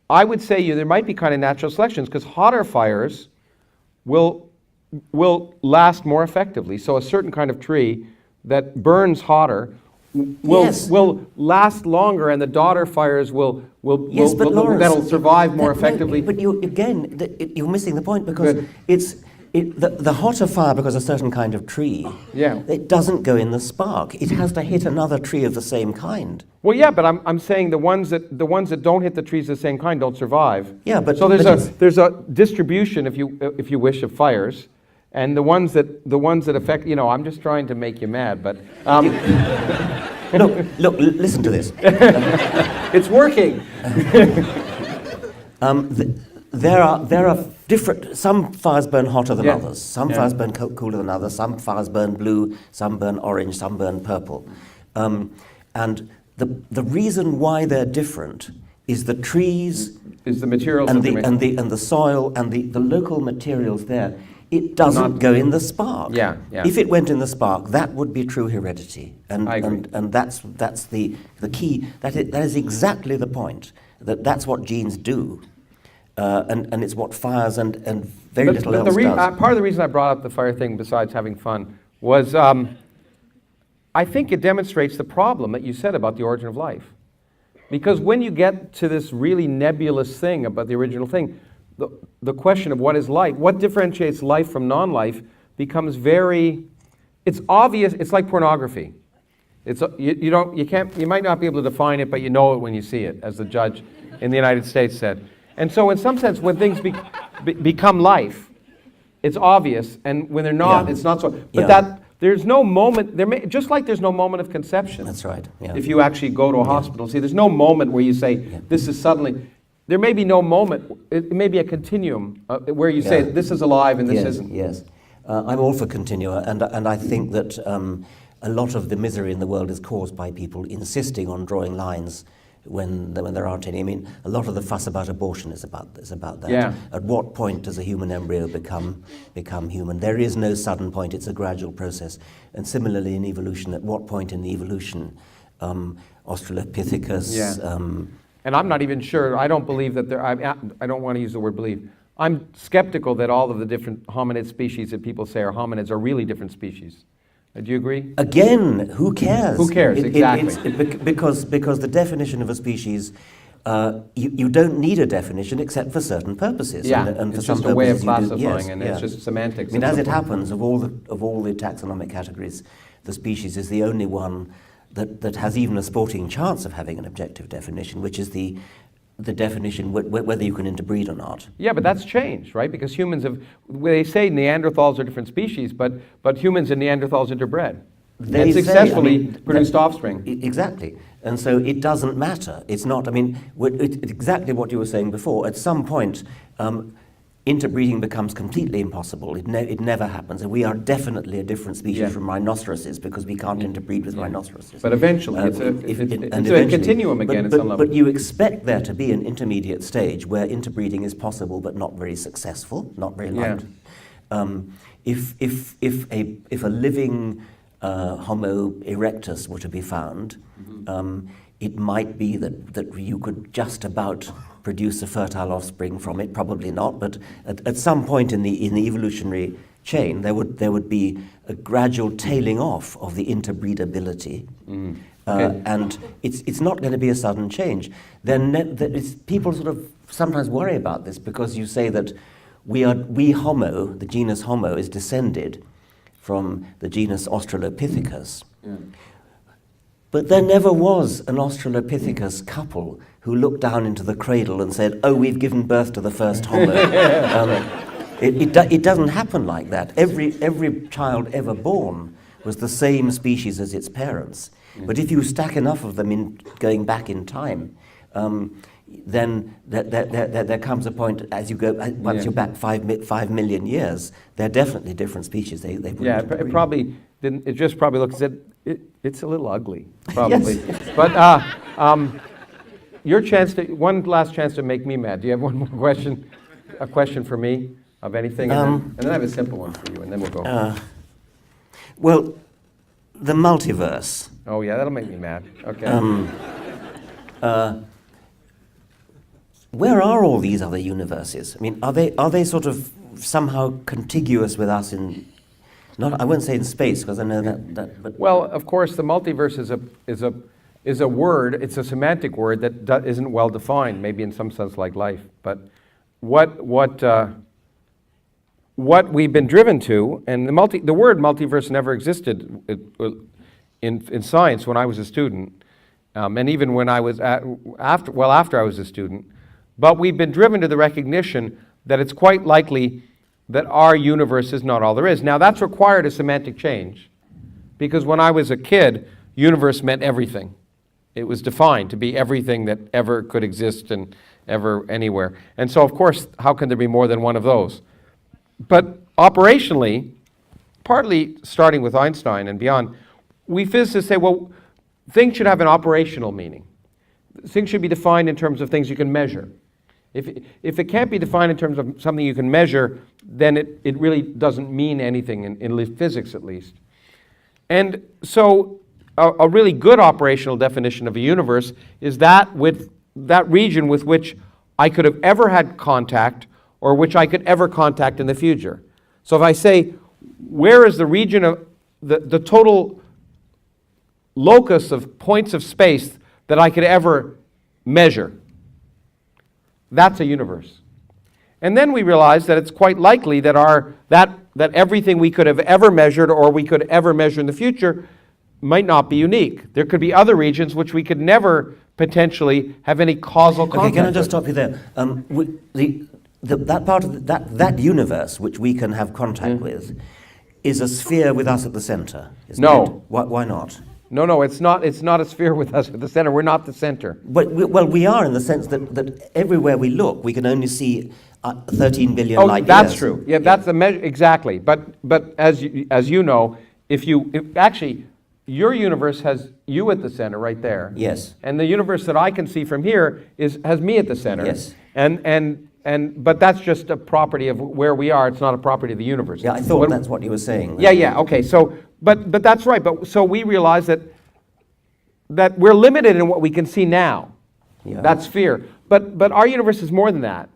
I would say there might be kind of natural selections, because hotter fires will last more effectively. So a certain kind of tree that burns hotter will last longer, and the daughter fires that'll survive more effectively. But you're missing the point, because the hotter fire, because a certain kind of tree, it doesn't go in the spark. It has to hit another tree of the same kind. Well, yeah, but I'm saying the ones that don't hit the trees of the same kind don't survive. Yeah, but so there's a distribution, if you wish, of fires, and the ones that affect. I'm just trying to make you mad, but look, listen to this. It's working. There are different. Some fires burn hotter than others. Some fires burn cooler than others. Some fires burn blue. Some burn orange. Some burn purple. And the reason why they're different is the trees, is the materials and the soil and the local materials there. It doesn't go in the spark. Yeah. If it went in the spark, that would be true heredity, and I agree. and that's the key. That is exactly the point. That's what genes do. And it's what fires and very little else does. Part of the reason I brought up the fire thing, besides having fun, was I think it demonstrates the problem that you said about the origin of life. Because when you get to this really nebulous thing about the original thing, the question of what is life, what differentiates life from non-life, becomes it's obvious. It's like pornography. You might not be able to define it, but you know it when you see it, as the judge in the United States said. And so in some sense, when things become life, it's obvious, and when they're not, it's not so. But there's no moment, just like there's no moment of conception. That's right. Yeah. If you actually go to a hospital, see, there's no moment where you say, this is suddenly, there may be no moment, it may be a continuum where you say, this is alive and this isn't. Yes, I'm all for continua, and I think that a lot of the misery in the world is caused by people insisting on drawing lines when there aren't any. I mean, a lot of the fuss about abortion is about that. Yeah. At what point does a human embryo become human? There is no sudden point. It's a gradual process. And similarly in evolution, at what point in the evolution, Australopithecus... and I'm not even sure. I don't believe that I don't want to use the word believe. I'm skeptical that all of the different hominid species that people say are hominids are really different species. Do you agree? Again, who cares? Who cares, exactly. Because the definition of a species, you don't need a definition except for certain purposes. Yeah, and it's for just some a way of purposes classifying, and it's just semantics. I mean, as it happens, of all the taxonomic categories, the species is the only one that has even a sporting chance of having an objective definition, which is the definition whether you can interbreed or not. Yeah, but that's changed, right? Because humans they say Neanderthals are different species, but humans and Neanderthals interbred. They successfully produced offspring. Exactly. And so it doesn't matter. It's not, it's exactly what you were saying before. At some point, interbreeding becomes completely impossible. It never happens. And we are definitely a different species from rhinoceroses because we can't interbreed with rhinoceroses. But eventually, it's a continuum again at some level. But you expect there to be an intermediate stage where interbreeding is possible but not very successful, not very liked. If a living Homo erectus were to be found, it might be that you could just about produce a fertile offspring from it. Probably not, but at some point in the evolutionary chain, there would be a gradual tailing off of the interbreedability, and it's not going to be a sudden change. Then people sort of sometimes worry about this because you say that we Homo, the genus Homo, is descended from the genus Australopithecus. Yeah. But there never was an Australopithecus couple who looked down into the cradle and said, "Oh, we've given birth to the first Homo." It doesn't happen like that. Every child ever born was the same species as its parents. Yeah. But if you stack enough of them going back in time, then there comes a point as you go, once you're back 5 million years, they're definitely different species. They yeah, it probably didn't. It just probably looks at it's a little ugly, probably. Yes. But your chance to one last chance to make me mad. Do you have one more question? A question for me of anything, and then I have a simple one for you, and then we'll go. Well, the multiverse. Oh yeah, that'll make me mad. Okay. Where are all these other universes? I mean, are they sort of somehow contiguous with us in? Not, I won't say in space because I know that. But well, of course, the multiverse is a word. It's a semantic word that isn't well defined. Maybe in some sense, like life. But what we've been driven to, and the word multiverse never existed in science when I was a student, and even when I was after I was a student. But we've been driven to the recognition that it's quite likely that our universe is not all there is. Now, that's required a semantic change, because when I was a kid, universe meant everything. It was defined to be everything that ever could exist and ever anywhere. And so, of course, how can there be more than one of those? But operationally, partly starting with Einstein and beyond, we physicists say, well, things should have an operational meaning. Things should be defined in terms of things you can measure. If it can't be defined in terms of something you can measure, then it really doesn't mean anything in physics, at least. And so a really good operational definition of a universe is that region with which I could have ever had contact or which I could ever contact in the future. So if I say, where is the region of the total locus of points of space that I could ever measure? That's a universe. And then we realize that it's quite likely that that everything we could have ever measured or we could ever measure in the future might not be unique. There could be other regions which we could never potentially have any causal contact. Okay, can I just stop you there? That part of that universe which we can have contact with is a sphere with us at the center. No. It? Why not? No, it's not a sphere with us at the center. We're not the center. But we are in the sense that everywhere we look, we can only see 13 billion light years. That's true. Yeah, that's the measure exactly. But as you know, if actually your universe has you at the center right there. Yes. And the universe that I can see from here has me at the center. Yes. But that's just a property of where we are. It's not a property of the universe. Yeah, I thought that's what you were saying. Yeah. Okay. So, but that's right. But so we realize that we're limited in what we can see now. Yeah. That's sphere. But our universe is more than that.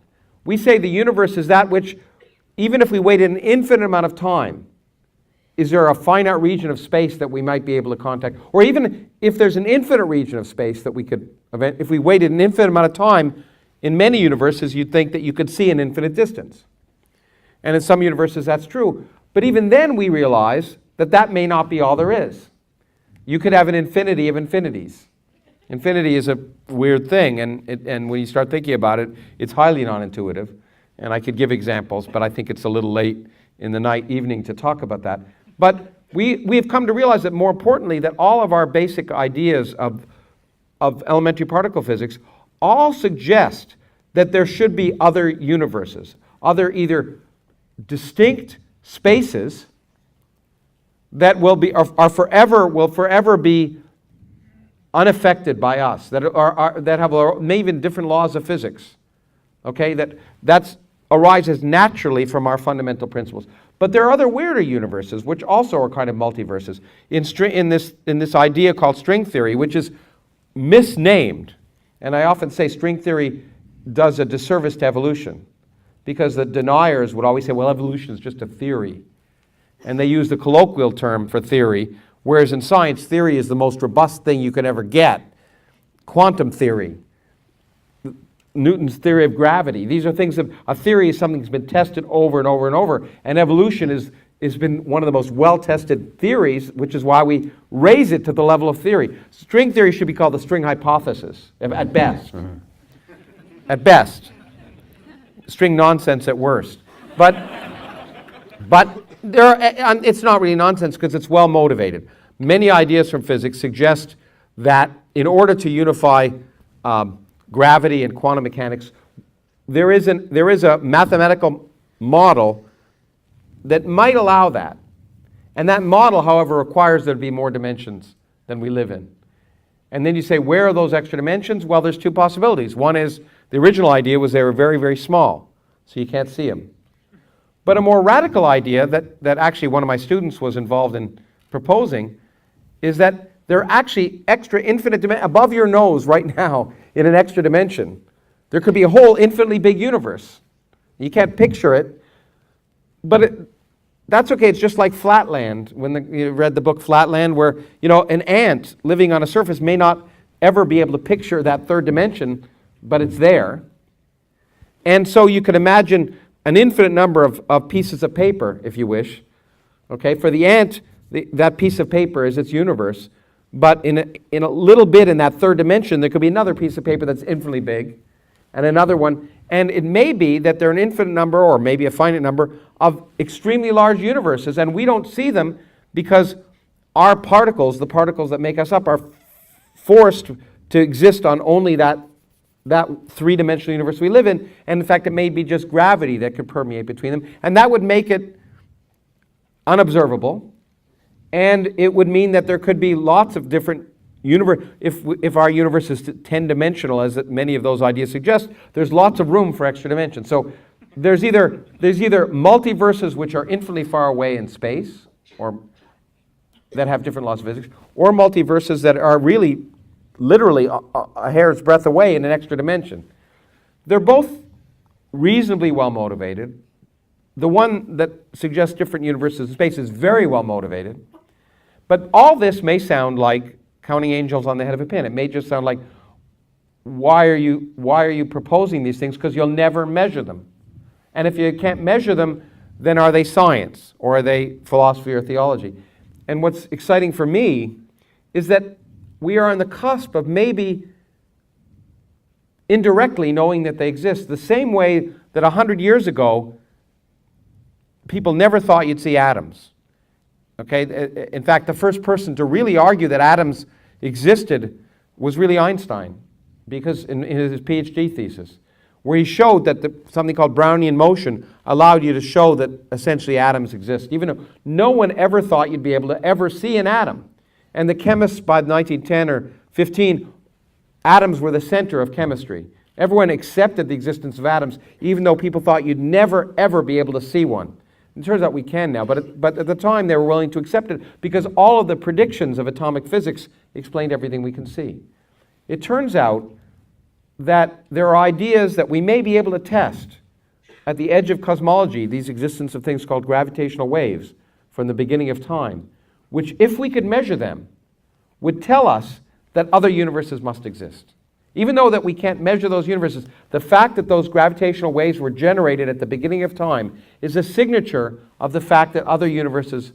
We say the universe is that which, even if we waited an infinite amount of time, is there a finite region of space that we might be able to contact? Or even if there's an infinite region of space that we could, if we waited an infinite amount of time, in many universes you'd think that you could see an infinite distance. And in some universes that's true. But even then we realize that may not be all there is. You could have an infinity of infinities. Infinity is a weird thing, and when you start thinking about it, it's highly non-intuitive. And I could give examples, but I think it's a little late in the evening to talk about that. But we have come to realize that more importantly, that all of our basic ideas of elementary particle physics all suggest that there should be other universes, other either distinct spaces that will forever be unaffected by us, that have maybe even different laws of physics. Okay, that arises naturally from our fundamental principles. But there are other weirder universes which also are kind of multiverses in this idea called string theory, which is misnamed. And I often say string theory does a disservice to evolution, because the deniers would always say, well, evolution is just a theory. And they use the colloquial term for theory, whereas in science, theory is the most robust thing you could ever get. Quantum theory. Newton's theory of gravity. These are things that a theory is something that's been tested over and over and over, and evolution has been one of the most well-tested theories, which is why we raise it to the level of theory. String theory should be called the string hypothesis, at best. At best. String nonsense at worst. But it's not really nonsense because it's well motivated. Many ideas from physics suggest that in order to unify gravity and quantum mechanics, there is a mathematical model that might allow that. And that model, however, requires there to be more dimensions than we live in. And then you say, where are those extra dimensions? Well, there's two possibilities. One is the original idea was they were very, very small, so you can't see them. But a more radical idea that actually one of my students was involved in proposing is that there are actually extra infinite dimensions above your nose right now in an extra dimension. There could be a whole infinitely big universe. You can't picture it, but that's okay. It's just like Flatland. When you read the book Flatland, where an ant living on a surface may not ever be able to picture that third dimension, but it's there. And so you could imagine an infinite number of pieces of paper, if you wish. Okay, for the ant, that piece of paper is its universe. But in a little bit in that third dimension, there could be another piece of paper that's infinitely big, and another one. And it may be that there are an infinite number, or maybe a finite number, of extremely large universes, and we don't see them because our particles, the particles that make us up, are forced to exist on only that three-dimensional universe we live in. And in fact, it may be just gravity that could permeate between them. And that would make it unobservable. And it would mean that there could be lots of different universe. If our universe is 10-dimensional, as many of those ideas suggest, there's lots of room for extra dimensions. So there's either multiverses which are infinitely far away in space, or that have different laws of physics, or multiverses that are really literally a hair's breadth away in an extra dimension. They're both reasonably well motivated. The one that suggests different universes in space is very well motivated. But all this may sound like counting angels on the head of a pin. It may just sound like, why are you proposing these things? Because you'll never measure them. And if you can't measure them, then are they science, or are they philosophy or theology? And what's exciting for me is that we are on the cusp of maybe indirectly knowing that they exist, the same way that 100 years ago, people never thought you'd see atoms. Okay? In fact, the first person to really argue that atoms existed was really Einstein, because in his PhD thesis, where he showed that something called Brownian motion allowed you to show that essentially atoms exist, even though no one ever thought you'd be able to ever see an atom. And the chemists by 1910 or 15, atoms were the center of chemistry. Everyone accepted the existence of atoms, even though people thought you'd never, ever be able to see one. It turns out we can now, but at the time they were willing to accept it because all of the predictions of atomic physics explained everything we can see. It turns out that there are ideas that we may be able to test at the edge of cosmology, these existence of things called gravitational waves from the beginning of time, which, if we could measure them, would tell us that other universes must exist. Even though that we can't measure those universes, the fact that those gravitational waves were generated at the beginning of time is a signature of the fact that other universes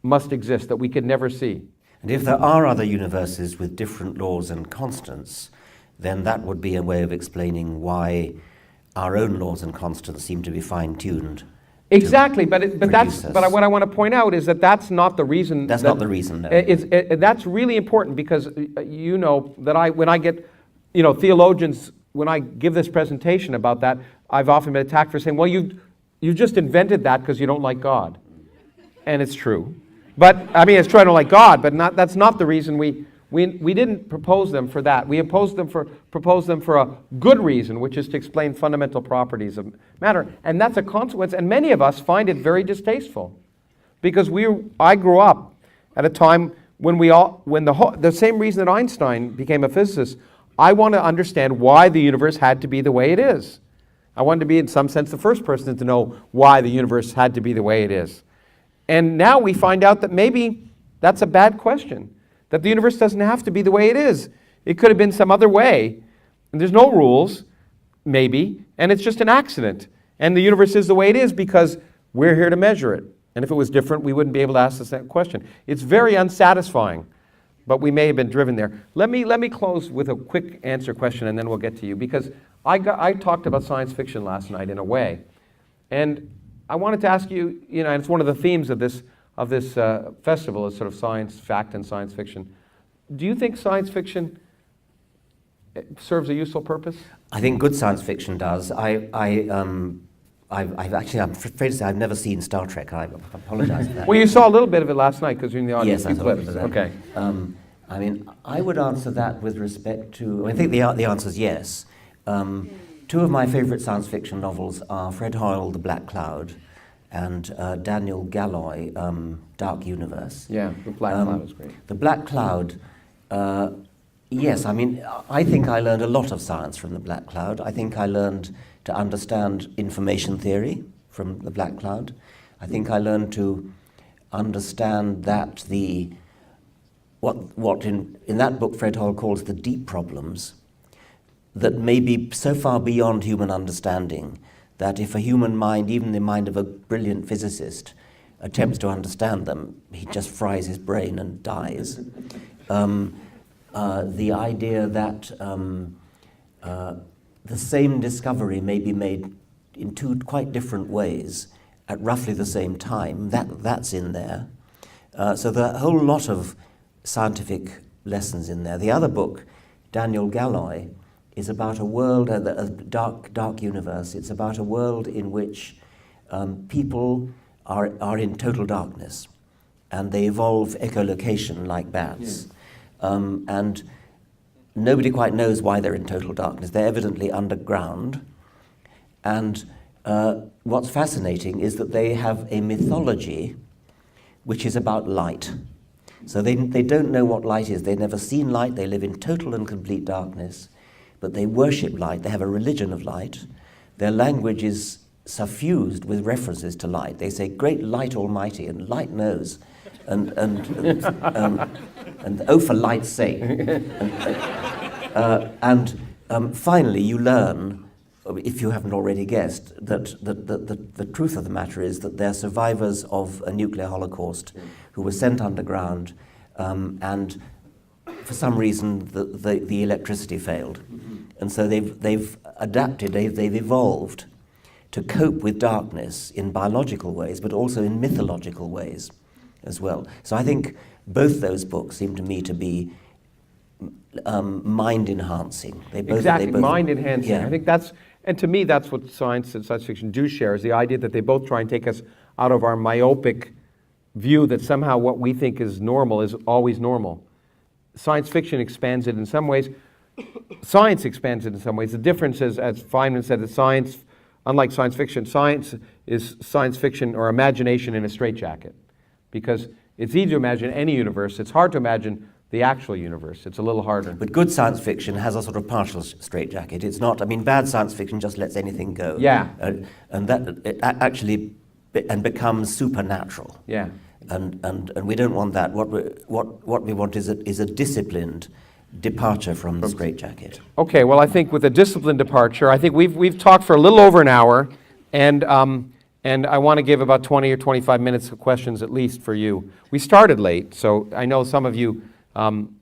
must exist that we could never see. And if there are other universes with different laws and constants, then that would be a way of explaining why our own laws and constants seem to be fine-tuned. Exactly, but what I want to point out is that that's not the reason. That's not the reason. No. That's really important because you know that when I get theologians, when I give this presentation about that, I've often been attacked for saying, well, you just invented that because you don't like God, and it's true. But I mean, it's true I don't like God, but that's not the reason we didn't propose them for that. We proposed them for a good reason, which is to explain fundamental properties of matter. And that's a consequence, and many of us find it very distasteful. Because I grew up at a time when the same reason that Einstein became a physicist, I want to understand why the universe had to be the way it is. I wanted to be, in some sense, the first person to know why the universe had to be the way it is. And now we find out that maybe that's a bad question. That the universe doesn't have to be the way it is. It could have been some other way. And there's no rules. maybe, and it's just an accident. And the universe is the way it is because we're here to measure it. And if it was different, we wouldn't be able to ask the same question. It's very unsatisfying, but we may have been driven there. Let me close with a quick answer question, and then we'll get to you, because I talked about science fiction last night in a way, and I wanted to ask you, and it's one of the themes of this festival is sort of science, fact, and science fiction. Do you think science fiction serves a useful purpose? I think good science fiction does. I'm afraid to say I've never seen Star Trek. I apologize for that. Well, you saw a little bit of it last night because you're in the audience. Yes, I saw a bit of that. Okay. I mean, I would answer that with respect to, I think the answer is yes. Two of my favorite science fiction novels are Fred Hoyle, The Black Cloud, and Daniel Galloy, Dark Universe. Yeah, The Black Cloud is great. The Black Cloud, yes, I mean, I think I learned a lot of science from The Black Cloud. I think I learned to understand information theory from The Black Cloud. I think I learned to understand that what in that book Fred Hoyle calls the deep problems that may be so far beyond human understanding that if a human mind, even the mind of a brilliant physicist, attempts to understand them, he just fries his brain and dies. The idea that the same discovery may be made in two quite different ways at roughly the same time, that's in there. So there are a whole lot of scientific lessons in there. The other book, Daniel Galloy, is about a world, a dark universe. It's about a world in which people are in total darkness, and they evolve echolocation like bats. And nobody quite knows why they're in total darkness. They're evidently underground. And what's fascinating is that they have a mythology which is about light. So they don't know what light is. They've never seen light. They live in total and complete darkness. But they worship light. They have a religion of light. Their language is suffused with references to light. They say, "Great light almighty," and light knows. And oh, for light's sake. Finally, you learn, if you haven't already guessed, that the truth of the matter is that they're survivors of a nuclear holocaust who were sent underground, and for some reason the electricity failed. And so they've adapted, they've evolved to cope with darkness in biological ways, but also in mythological ways as well. So I think both those books seem to me to be mind-enhancing. Exactly, mind-enhancing. Yeah. I think and to me that's what science and science fiction do share, is the idea that they both try and take us out of our myopic view that somehow what we think is normal is always normal. Science fiction expands it in some ways. Science expands it in some ways. The difference is, as Feynman said, that science, unlike science fiction is science fiction or imagination in a straitjacket. Because it's easy to imagine any universe. It's hard to imagine the actual universe. It's a little harder. But good science fiction has a sort of partial straitjacket. It's not, I mean, bad science fiction just lets anything go. Yeah. And that it actually becomes supernatural. Yeah. And we don't want that. What we want is a disciplined departure from the straitjacket. Okay, well, I think with a disciplined departure, I think we've talked for a little over an hour, and I want to give about 20 or 25 minutes of questions at least for you. We started late, so I know some of you,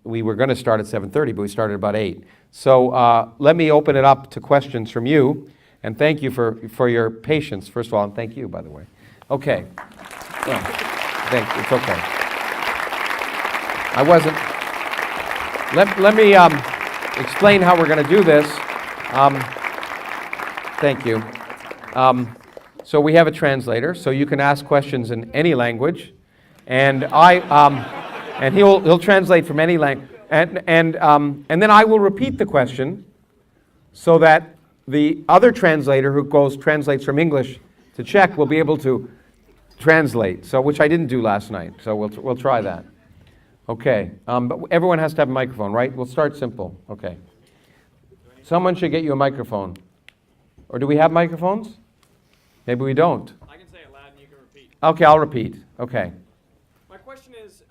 we were going to start at 7:30, but we started about 8. So let me open it up to questions from you, and thank you for your patience, first of all, and thank you, by the way. Okay. Yeah. Thank you. It's okay. I wasn't... Let me explain how we're going to do this. Thank you. So we have a translator, so you can ask questions in any language, and and he'll translate from any language, and then I will repeat the question, so that the other translator who translates from English to Czech will be able to translate. So which I didn't do last night. So we'll try that. Okay, but everyone has to have a microphone, right? We'll start simple. Okay. Someone should get you a microphone. Or do we have microphones? Maybe we don't. I can say it loud and you can repeat. Okay, I'll repeat. Okay. My question is,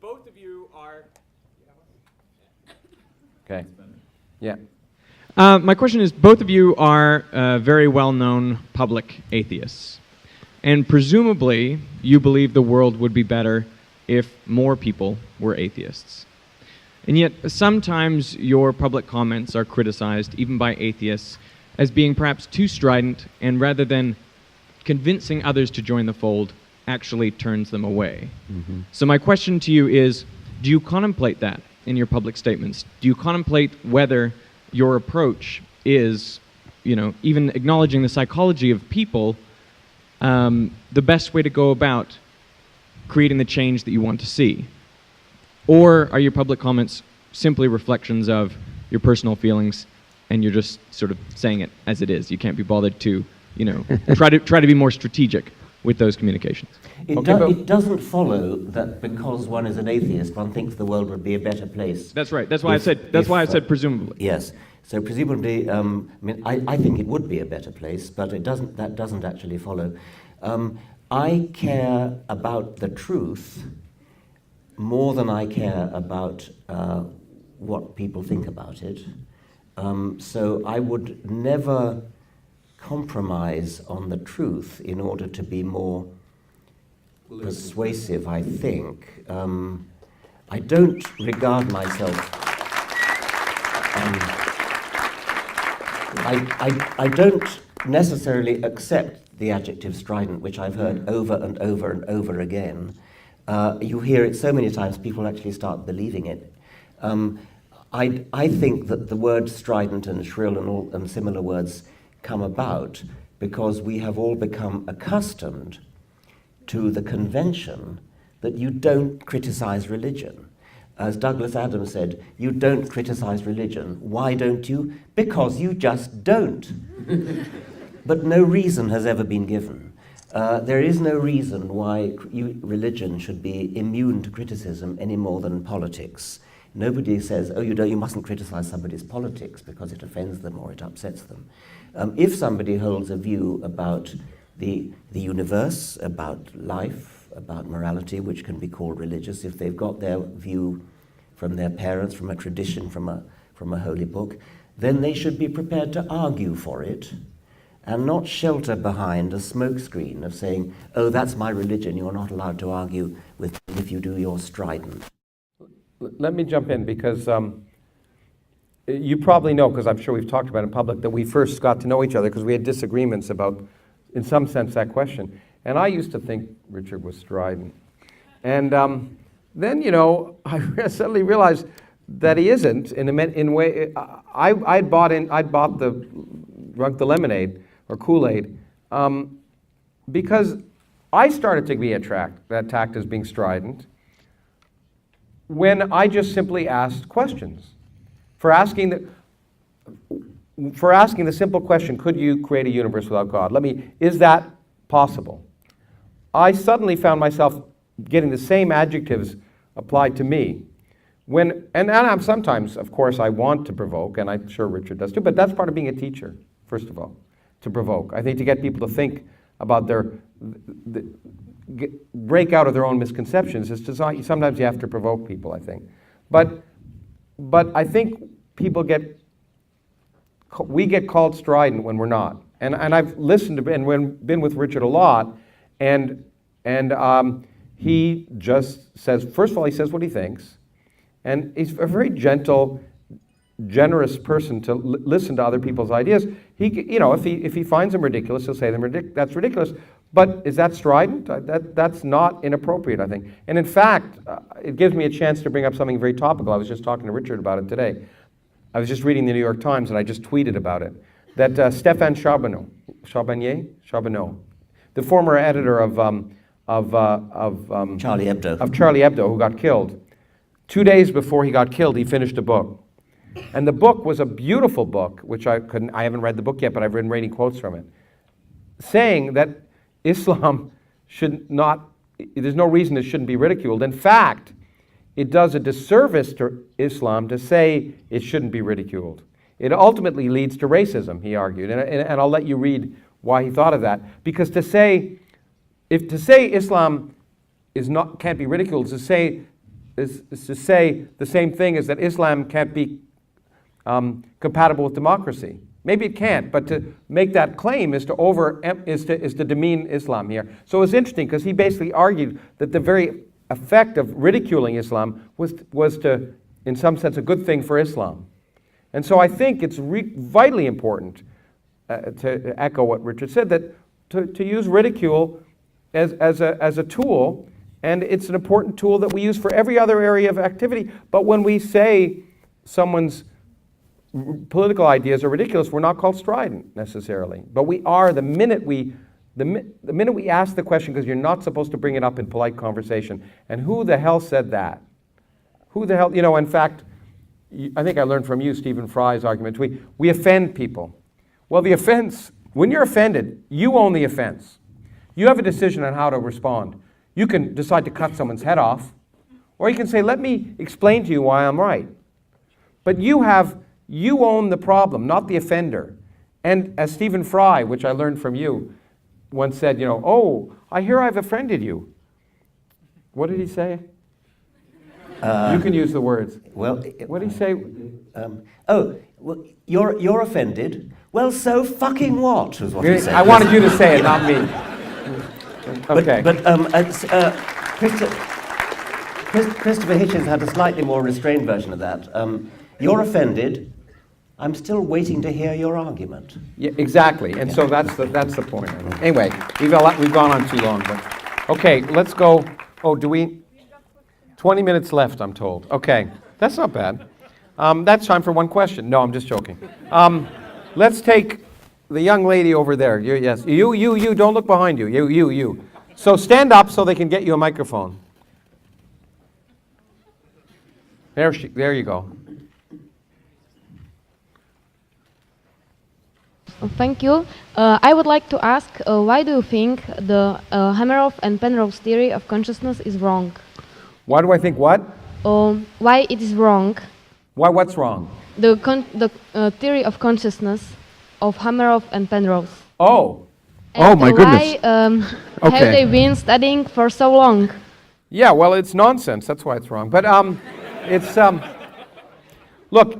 both of you are... Okay. Yeah. My question is, both of you are very well-known public atheists. And presumably, you believe the world would be better if more people were atheists. And yet, sometimes your public comments are criticized, even by atheists, as being perhaps too strident, and rather than convincing others to join the fold, actually turns them away. Mm-hmm. So my question to you is, do you contemplate that in your public statements? Do you contemplate whether your approach is, even acknowledging the psychology of people, the best way to go about creating the change that you want to see? Or are your public comments simply reflections of your personal feelings, and you're just sort of saying it as it is? You can't be bothered to, try to be more strategic with those communications. It doesn't follow that because one is an atheist, one thinks the world would be a better place. That's right. That's why I said presumably. Yes. So presumably, I think it would be a better place, but that doesn't actually follow. I care about the truth more than I care about what people think about it. So I would never compromise on the truth in order to be more persuasive, I think. I don't regard myself... I don't necessarily accept the adjective strident, which I've heard over and over and over again. You hear it so many times, people actually start believing it. I think that the word strident and shrill and similar words come about because we have all become accustomed to the convention that you don't criticize religion. As Douglas Adams said, you don't criticize religion. Why don't you? Because you just don't. But no reason has ever been given. There is no reason why religion should be immune to criticism any more than politics. Nobody says, oh, you mustn't criticize somebody's politics because it offends them or it upsets them. If somebody holds a view about the universe, about life, about morality, which can be called religious, if they've got their view from their parents, from a tradition, from a holy book, then they should be prepared to argue for it and not shelter behind a smokescreen of saying, oh, that's my religion, you're not allowed to argue with me if you do your strident. Let me jump in because you probably know, because I'm sure we've talked about it in public, that we first got to know each other because we had disagreements about, in some sense, that question. And I used to think Richard was strident. And then, I suddenly realized that he isn't. In a way, I'd drunk the lemonade or Kool-Aid because I started to be attacked as being strident when I just simply asked questions. For asking the simple question, could you create a universe without God? Is that possible? I suddenly found myself getting the same adjectives applied to me. And I'm sometimes, of course, I want to provoke, and I'm sure Richard does too, but that's part of being a teacher, first of all, to provoke. I think to get people to think about break out of their own misconceptions is sometimes you have to provoke people, I think. But I think we get called strident when we're not. And I've listened to and been with Richard a lot, and he just says, first of all, he says what he thinks, and he's a very gentle, generous person to listen to other people's ideas. If he finds them ridiculous, he'll say that's ridiculous. But is that strident? That's not inappropriate, I think. And in fact, it gives me a chance to bring up something very topical. I was just talking to Richard about it today. I was just reading the New York Times, and I just tweeted about it. That Stéphane Charbonneau, the former editor of Charlie Hebdo, who got killed. 2 days before he got killed, he finished a book. And the book was a beautiful book, which I haven't read the book yet, but I've been reading quotes from it, saying that Islam there's no reason it shouldn't be ridiculed. In fact, it does a disservice to Islam to say it shouldn't be ridiculed. It ultimately leads to racism, he argued. And I'll let you read why he thought of that. Because to say Islam can't be ridiculed is to say the same thing as that Islam can't be compatible with democracy. Maybe it can't, but to make that claim is to demean Islam here. So it's interesting because he basically argued that the very effect of ridiculing Islam was to, in some sense, a good thing for Islam. And so I think it's vitally important to echo what Richard said, that to use ridicule as a tool, and it's an important tool that we use for every other area of activity. But when we say someone's political ideas are ridiculous, we're not called strident necessarily. But we are the minute we ask the question, because you're not supposed to bring it up in polite conversation. And who the hell said that? Who the hell, in fact, I think I learned from you, Stephen Fry's argument, we offend people. Well, the offense, when you're offended, you own the offense. You have a decision on how to respond. You can decide to cut someone's head off, or you can say, let me explain to you why I'm right. But you own the problem, not the offender. And as Stephen Fry, which I learned from you, once said, oh, I hear I've offended you. What did he say? You can use the words. Well, what did he say? Well, you're offended. Well, so fucking what? Was what he said. I wanted you to say it, not me. Okay. But Christopher Hitchens had a slightly more restrained version of that. You're offended. I'm still waiting to hear your argument. Yeah, exactly. And so that's the point. Anyway, we've gone on too long. But okay, let's go. Oh, do we? 20 minutes left, I'm told. Okay, that's not bad. That's time for one question. No, I'm just joking. Let's take the young lady over there. Yes, you. Don't look behind you. You. So stand up so they can get you a microphone. There you go. Thank you. I would like to ask, why do you think the Hameroff and Penrose theory of consciousness is wrong? Why do I think what? Why it is wrong? What's wrong? The theory of consciousness of Hameroff and Penrose. Oh. And My goodness. Why have they been studying for so long? Yeah, well, it's nonsense. That's why it's wrong. But it's look.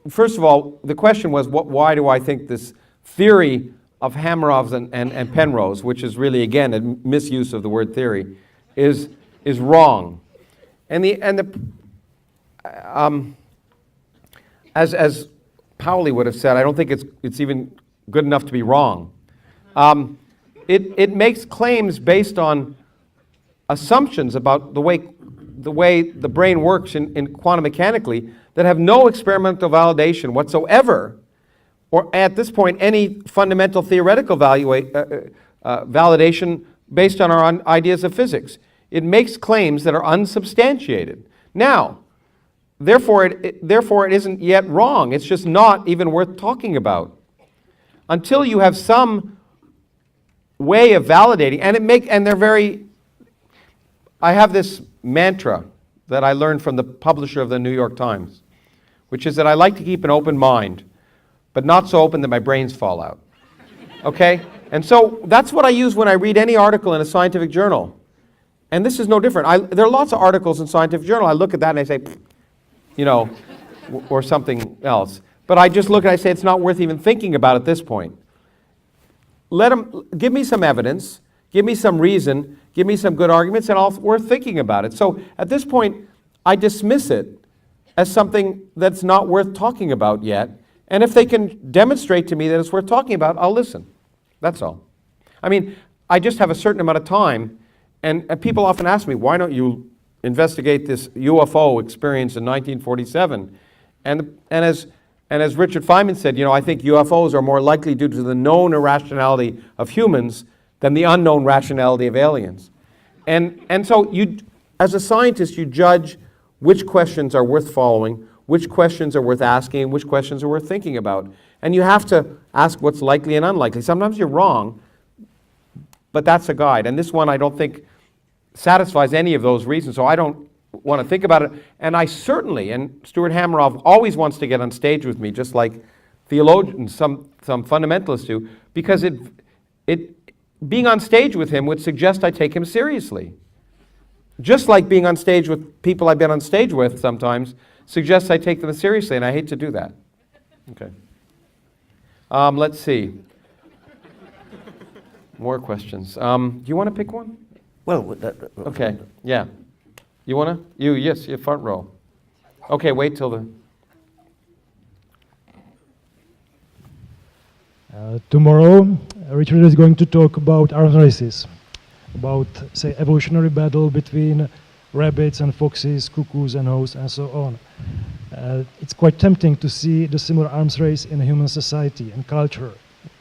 First of all, the question was, why do I think this theory of Hameroff's and Penrose, which is really, again, a misuse of the word theory, is wrong. As Pauli would have said, I don't think it's even good enough to be wrong. It makes claims based on assumptions about the way the brain works in quantum mechanically that have no experimental validation whatsoever, or at this point any fundamental theoretical validation based on our ideas of physics. It makes claims that are unsubstantiated. Now, therefore it isn't yet wrong. It's just not even worth talking about until you have some way of validating. And they're very. I have this mantra that I learned from the publisher of the New York Times, which is that I like to keep an open mind, but not so open that my brains fall out. Okay? And so that's what I use when I read any article in a scientific journal. And this is no different. There are lots of articles in scientific journal. I look at that and I say, or something else. But I just look and I say, it's not worth even thinking about at this point. Give me some evidence, give me some reason, give me some good arguments, and worth thinking about it. So at this point, I dismiss it as something that's not worth talking about yet. And if they can demonstrate to me that it's worth talking about, I'll listen. That's all. I mean, I just have a certain amount of time, and people often ask me, why don't you investigate this UFO experience in 1947? And as Richard Feynman said, I think UFOs are more likely due to the known irrationality of humans than the unknown rationality of aliens. And so you, as a scientist, you judge which questions are worth following, which questions are worth asking, which questions are worth thinking about. And you have to ask what's likely and unlikely. Sometimes you're wrong, but that's a guide. And this one I don't think satisfies any of those reasons, so I don't want to think about it. And I certainly, and Stuart Hameroff always wants to get on stage with me, just like theologians, some fundamentalists do, because being on stage with him would suggest I take him seriously. Just like being on stage with people I've been on stage with sometimes suggests I take them seriously, and I hate to do that. Okay. Let's see. More questions. Do you want to pick one? Well, Okay, yeah. You want to? Yes, your front row. Okay, wait till the... Tomorrow, Richard is going to talk about arms races, about, say, evolutionary battle between rabbits and foxes, cuckoos and owls, and so on. It's quite tempting to see the similar arms race in human society and culture,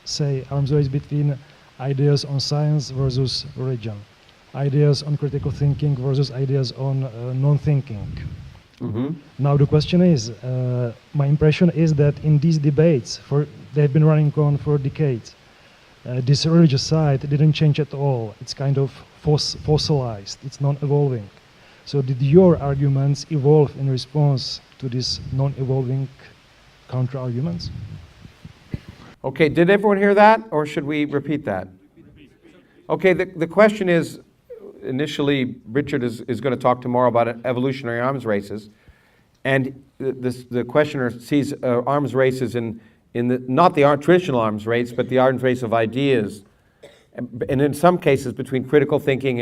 say, arms race between ideas on science versus religion, ideas on critical thinking versus ideas on non-thinking. Mm-hmm. Now the question is, my impression is that in these debates, they've been running on for decades, this religious side didn't change at all. It's kind of fossilized, it's non-evolving. So did your arguments evolve in response to these non-evolving counter-arguments? Okay, did everyone hear that, or should we repeat that? Okay, the question is, initially, Richard is going to talk tomorrow about evolutionary arms races, and the questioner sees arms races in not the traditional arms race, but the arms race of ideas, and in some cases between critical thinking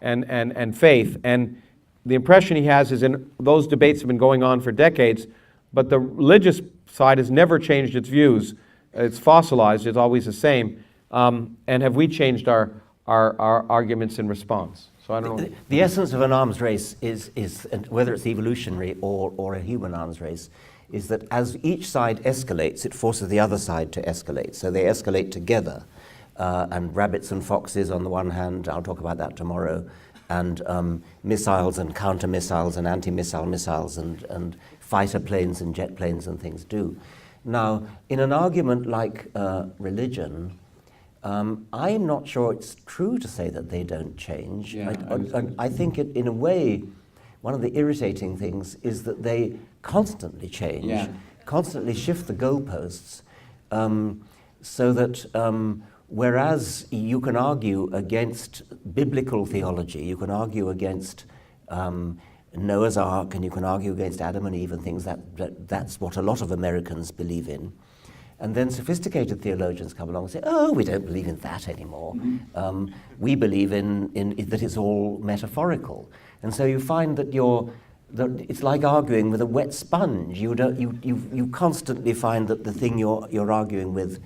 and faith. And the impression he has is those debates have been going on for decades, but the religious side has never changed its views. It's fossilized, it's always the same. And have we changed our arguments in response? So I don't know. The essence of an arms race is whether it's evolutionary or a human arms race, is that as each side escalates, it forces the other side to escalate. So they escalate together. And rabbits and foxes on the one hand, I'll talk about that tomorrow, and missiles and counter-missiles and anti-missile missiles and fighter planes and jet planes and things do. Now, in an argument like religion, I'm not sure it's true to say that they don't change. Yeah, I think in a way, one of the irritating things is that they constantly change, constantly shift the goalposts, so that whereas you can argue against biblical theology, you can argue against Noah's Ark, and you can argue against Adam and Eve and things, that's what a lot of Americans believe in. And then sophisticated theologians come along and say, oh, we don't believe in that anymore. We believe in that it's all metaphorical. And so you find that it's like arguing with a wet sponge. You constantly find that the thing you're arguing with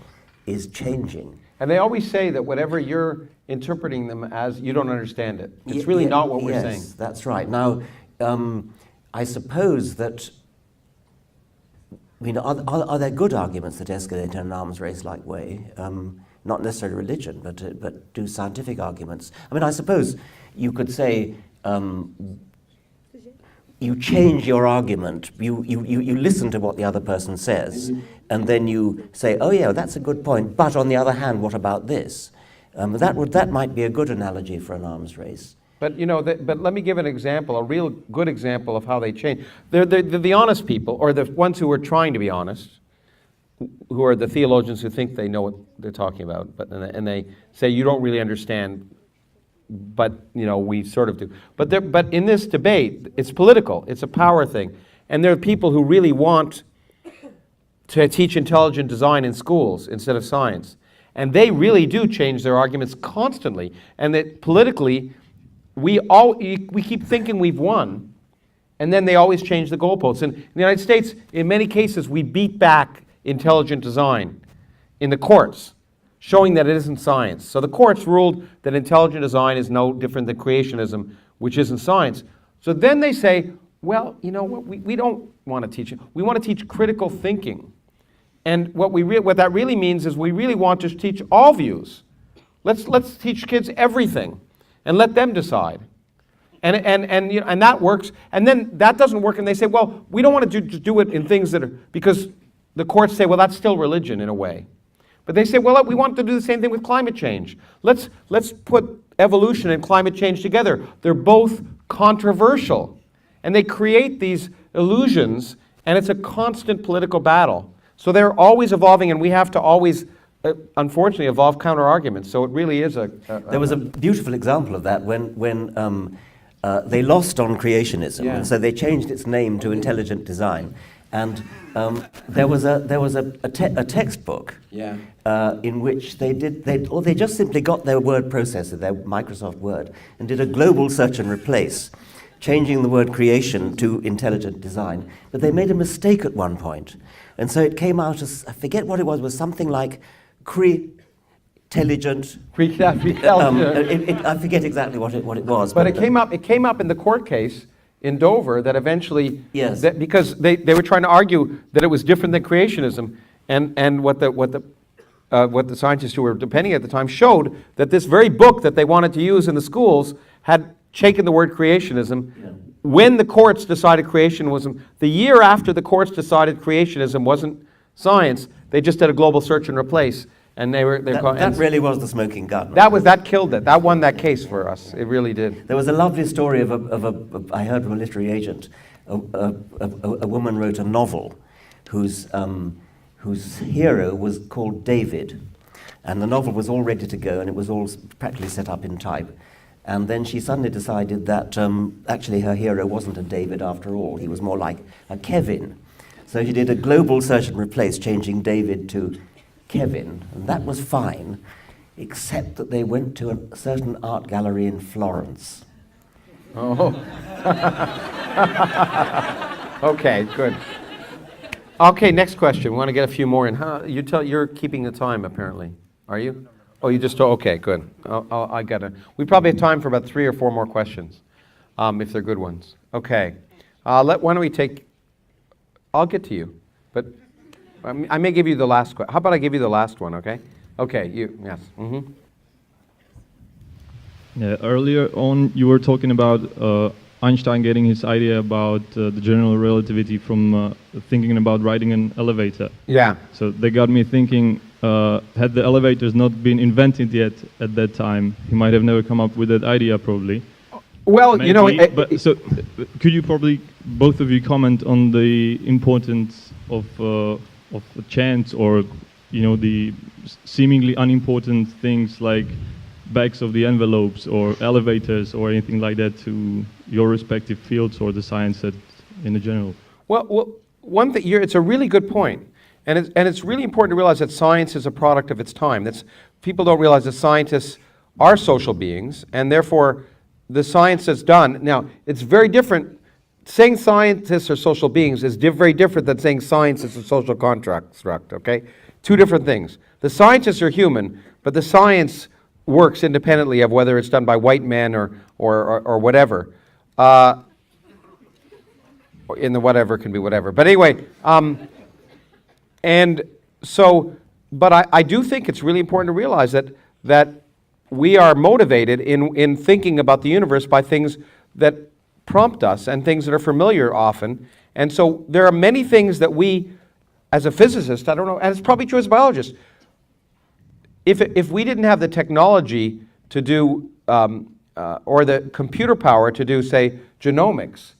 is changing. And they always say that whatever you're interpreting them as, you don't understand it. It's really not what we're saying. Yes, that's right. Now, I suppose that, are there good arguments that escalate in an arms race-like way? Not necessarily religion, but do scientific arguments. I mean, I suppose you could say you change your argument. You listen to what the other person says, and then you say, oh yeah, that's a good point, but on the other hand, what about this? That might be a good analogy for an arms race. But but let me give an example, a real good example of how they change. They're the honest people, or the ones who are trying to be honest, who are the theologians who think they know what they're talking about, and they say you don't really understand, but we sort of do. But in this debate, it's political. It's a power thing, and there are people who really want to teach intelligent design in schools instead of science, and they really do change their arguments constantly, and that politically. We keep thinking we've won, and then they always change the goalposts. And in the United States, in many cases, we beat back intelligent design in the courts, showing that it isn't science. So the courts ruled that intelligent design is no different than creationism, which isn't science. So then they say, well, you know what, we don't want to teach it. We want to teach critical thinking. And what that really means is we really want to teach all views. Let's teach kids everything. And let them decide, and that works. And then that doesn't work, and they say, well, we don't want to do it in things that are, because the courts say, well, that's still religion in a way. But they say, well, we want to do the same thing with climate change. Let's put evolution and climate change together. They're both controversial, and they create these illusions, and it's a constant political battle. So they're always evolving, and we have to always. Unfortunately, evolve counter-arguments, so it really is There was a beautiful example of that when they lost on creationism, Yeah. and so they changed its name to intelligent design. And there was a textbook Yeah. in which they just simply got their word processor, their Microsoft Word, and did a global search and replace, changing the word creation to intelligent design. But they made a mistake at one point, and so it came out as, I forget what it was something like intelligent. I forget exactly what it was. But it came up in the court case in Dover that eventually, Yes. because they were trying to argue that it was different than creationism, and what the scientists who were depending at the time showed that this very book that they wanted to use in the schools had taken the word creationism. Yeah. When the courts decided creationism, the year after the courts decided creationism wasn't science, they just did a global search and replace, and That really was the smoking gun. that killed it. That won that case for us. It really did. There was a lovely story I heard from a literary agent. A woman wrote a novel whose hero was called David. And the novel was all ready to go, and it was all practically set up in type. And then she suddenly decided that actually her hero wasn't a David after all. He was more like a Kevin. So she did a global search and replace, changing David to Kevin. And that was fine, except that they went to a certain art gallery in Florence. Oh. Okay, good. Okay, next question. We want to get a few more in. You're keeping the time, apparently. Are you? Oh, you just okay, good. I got it. We probably have time for about 3 or 4 more questions, if they're good ones. Okay. Why don't we take... I'll get to you, but I may give you the last question. How about I give you the last one, okay? Okay, yes. Mm-hmm. Yeah, earlier on, you were talking about Einstein getting his idea about the general relativity from thinking about riding an elevator. Yeah. So that got me thinking, had the elevators not been invented yet at that time, he might have never come up with that idea, probably. Well, Maybe, you know... so could you probably, both of you, comment on the importance of chance, or, you know, the seemingly unimportant things like backs of the envelopes or elevators or anything like that to your respective fields or the science that in the general? Well, one thing, it's a really good point. And it's really important to realize that science is a product of its time. People don't realize that scientists are social beings, and therefore the science that's done, now it's very different. Saying scientists are social beings is very different than saying science is a social construct, okay? 2 different things. The scientists are human, but the science works independently of whether it's done by white men or whatever. In the whatever can be whatever. But anyway, and so, but I do think it's really important to realize that we are motivated in thinking about the universe by things that prompt us and things that are familiar often. And so there are many things that we, as a physicist, I don't know, and it's probably true as a biologist, if we didn't have the technology to do, or the computer power to do, say, genomics,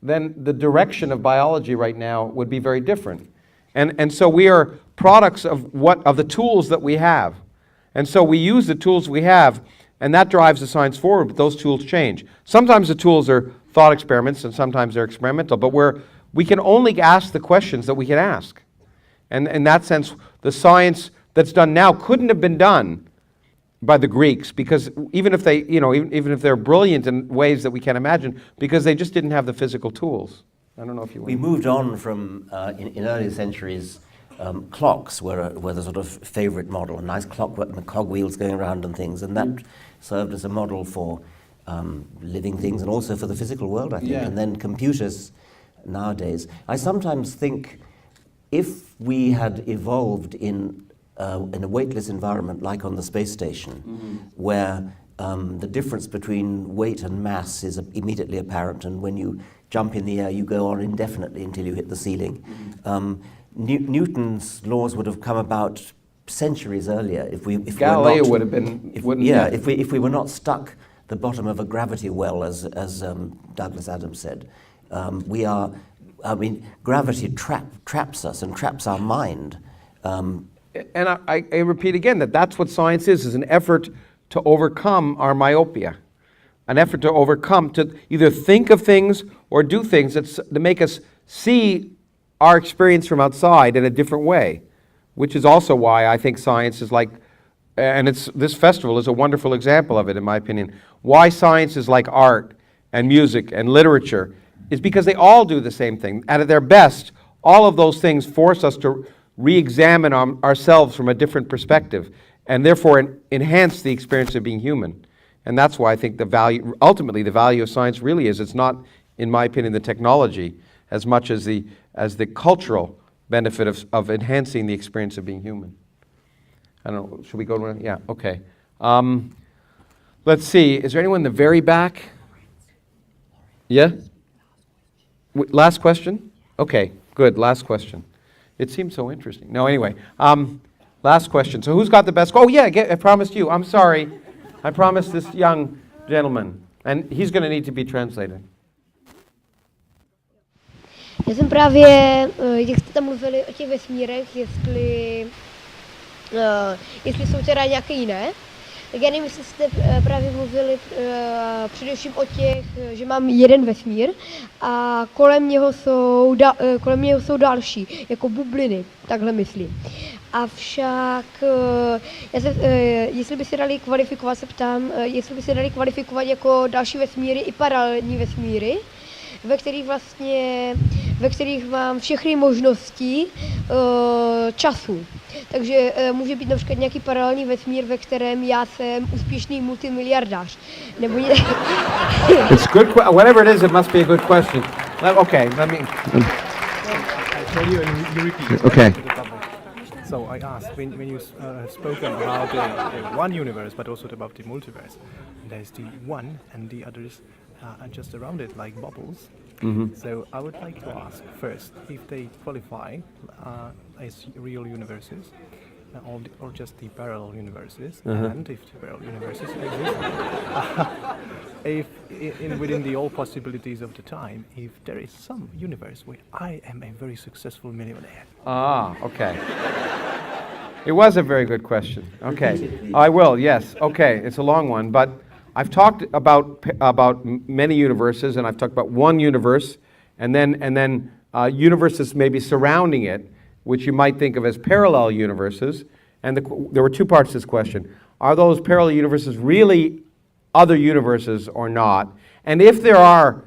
then the direction of biology right now would be very different. And so we are products of the tools that we have. And so we use the tools we have, and that drives the science forward, but those tools change. Sometimes the tools are thought experiments, and sometimes they're experimental, but we can only ask the questions that we can ask. And in that sense, the science that's done now couldn't have been done by the Greeks, because even if they, even if they're brilliant in ways that we can't imagine, because they just didn't have the physical tools. I don't know if you want. We moved on from, in earlier centuries, clocks were the sort of favorite model, a nice clock with the cogwheels going around and things, and that served as a model for living things and also for the physical world, I think. Yeah. And then computers nowadays. I sometimes think if we had evolved in a weightless environment like on the space station, where the difference between weight and mass is immediately apparent, and when you jump in the air you go on indefinitely until you hit the ceiling. Newton's laws would have come about centuries earlier if Galileo would have been, if we were not stuck the bottom of a gravity well, as Douglas Adams said. Gravity traps us and traps our mind. And I repeat again that that's what science is an effort to overcome our myopia. an effort to overcome, to either think of things or do things that make us see our experience from outside in a different way, which is also why I think science is like, and this festival is a wonderful example of it, in my opinion. Why science is like art and music and literature is because they all do the same thing. At their best, all of those things force us to re-examine ourselves from a different perspective, and therefore enhance the experience of being human. And that's why I think ultimately the value of science really is, it's not, in my opinion, the technology as much as the cultural benefit of enhancing the experience of being human. I don't know, should we go to, yeah, okay. Let's see, is there anyone in the very back? Yeah? Last question? Okay, good, last question. It seems so interesting. No, anyway, last question. So who's got the best? Oh yeah, I promised you, I'm sorry. I promised this young gentleman, and he's going to need to be translated. Já jsem právě, jak jste tam mluvili o těch vesmírech, jestli jsou teda nějaké jiné, tak já nevím, jestli jste právě mluvili především o těch, že mám jeden vesmír a kolem něho jsou další, jako bubliny, takhle myslím. Avšak, jestli by se dali kvalifikovat, se ptám, jestli by se dali kvalifikovat jako další vesmíry i paralelní vesmíry, ve kterých mám všechny možnosti času. Takže může být například nějaký paralelní vesmír, ve kterém já jsem úspěšný multimiliardář. Nebo It's good. Whatever it is, it must be a good question. Okay, let me. I tell you and you repeat. Okay. So I asked, when you have spoken about the one universe, but also about the multiverse, there's the one and the others are just around it like bubbles. Mm-hmm. So I would like to ask first if they qualify as real universes or just the parallel universes, and if the parallel universes exist, if within the all possibilities of the time, if there is some universe where I am a very successful millionaire. Ah, okay. It was a very good question. Okay, I will. Yes. Okay, it's a long one, but I've talked about many universes, and I've talked about one universe, and then universes maybe surrounding it, which you might think of as parallel universes. And there were two parts to this question. Are those parallel universes really other universes or not? And if there are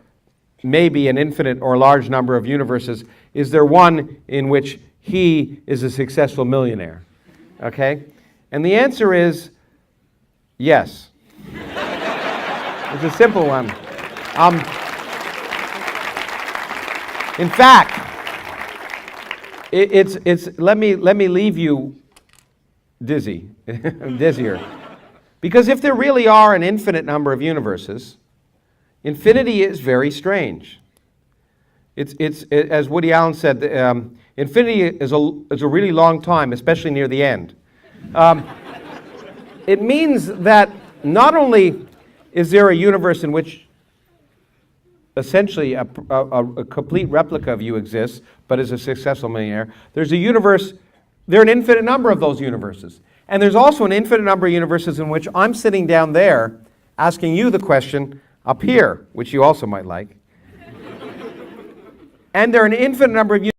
maybe an infinite or large number of universes, is there one in which he is a successful millionaire? Okay? And the answer is yes. It's a simple one. In fact, let me leave you dizzier. Because if there really are an infinite number of universes, infinity is very strange. It's as Woody Allen said, infinity is a really long time, especially near the end. It means that not only is there a universe in which essentially a complete replica of you exists, but is a successful millionaire, there are an infinite number of those universes. And there's also an infinite number of universes in which I'm sitting down there asking you the question up here, which you also might like. And there are an infinite number of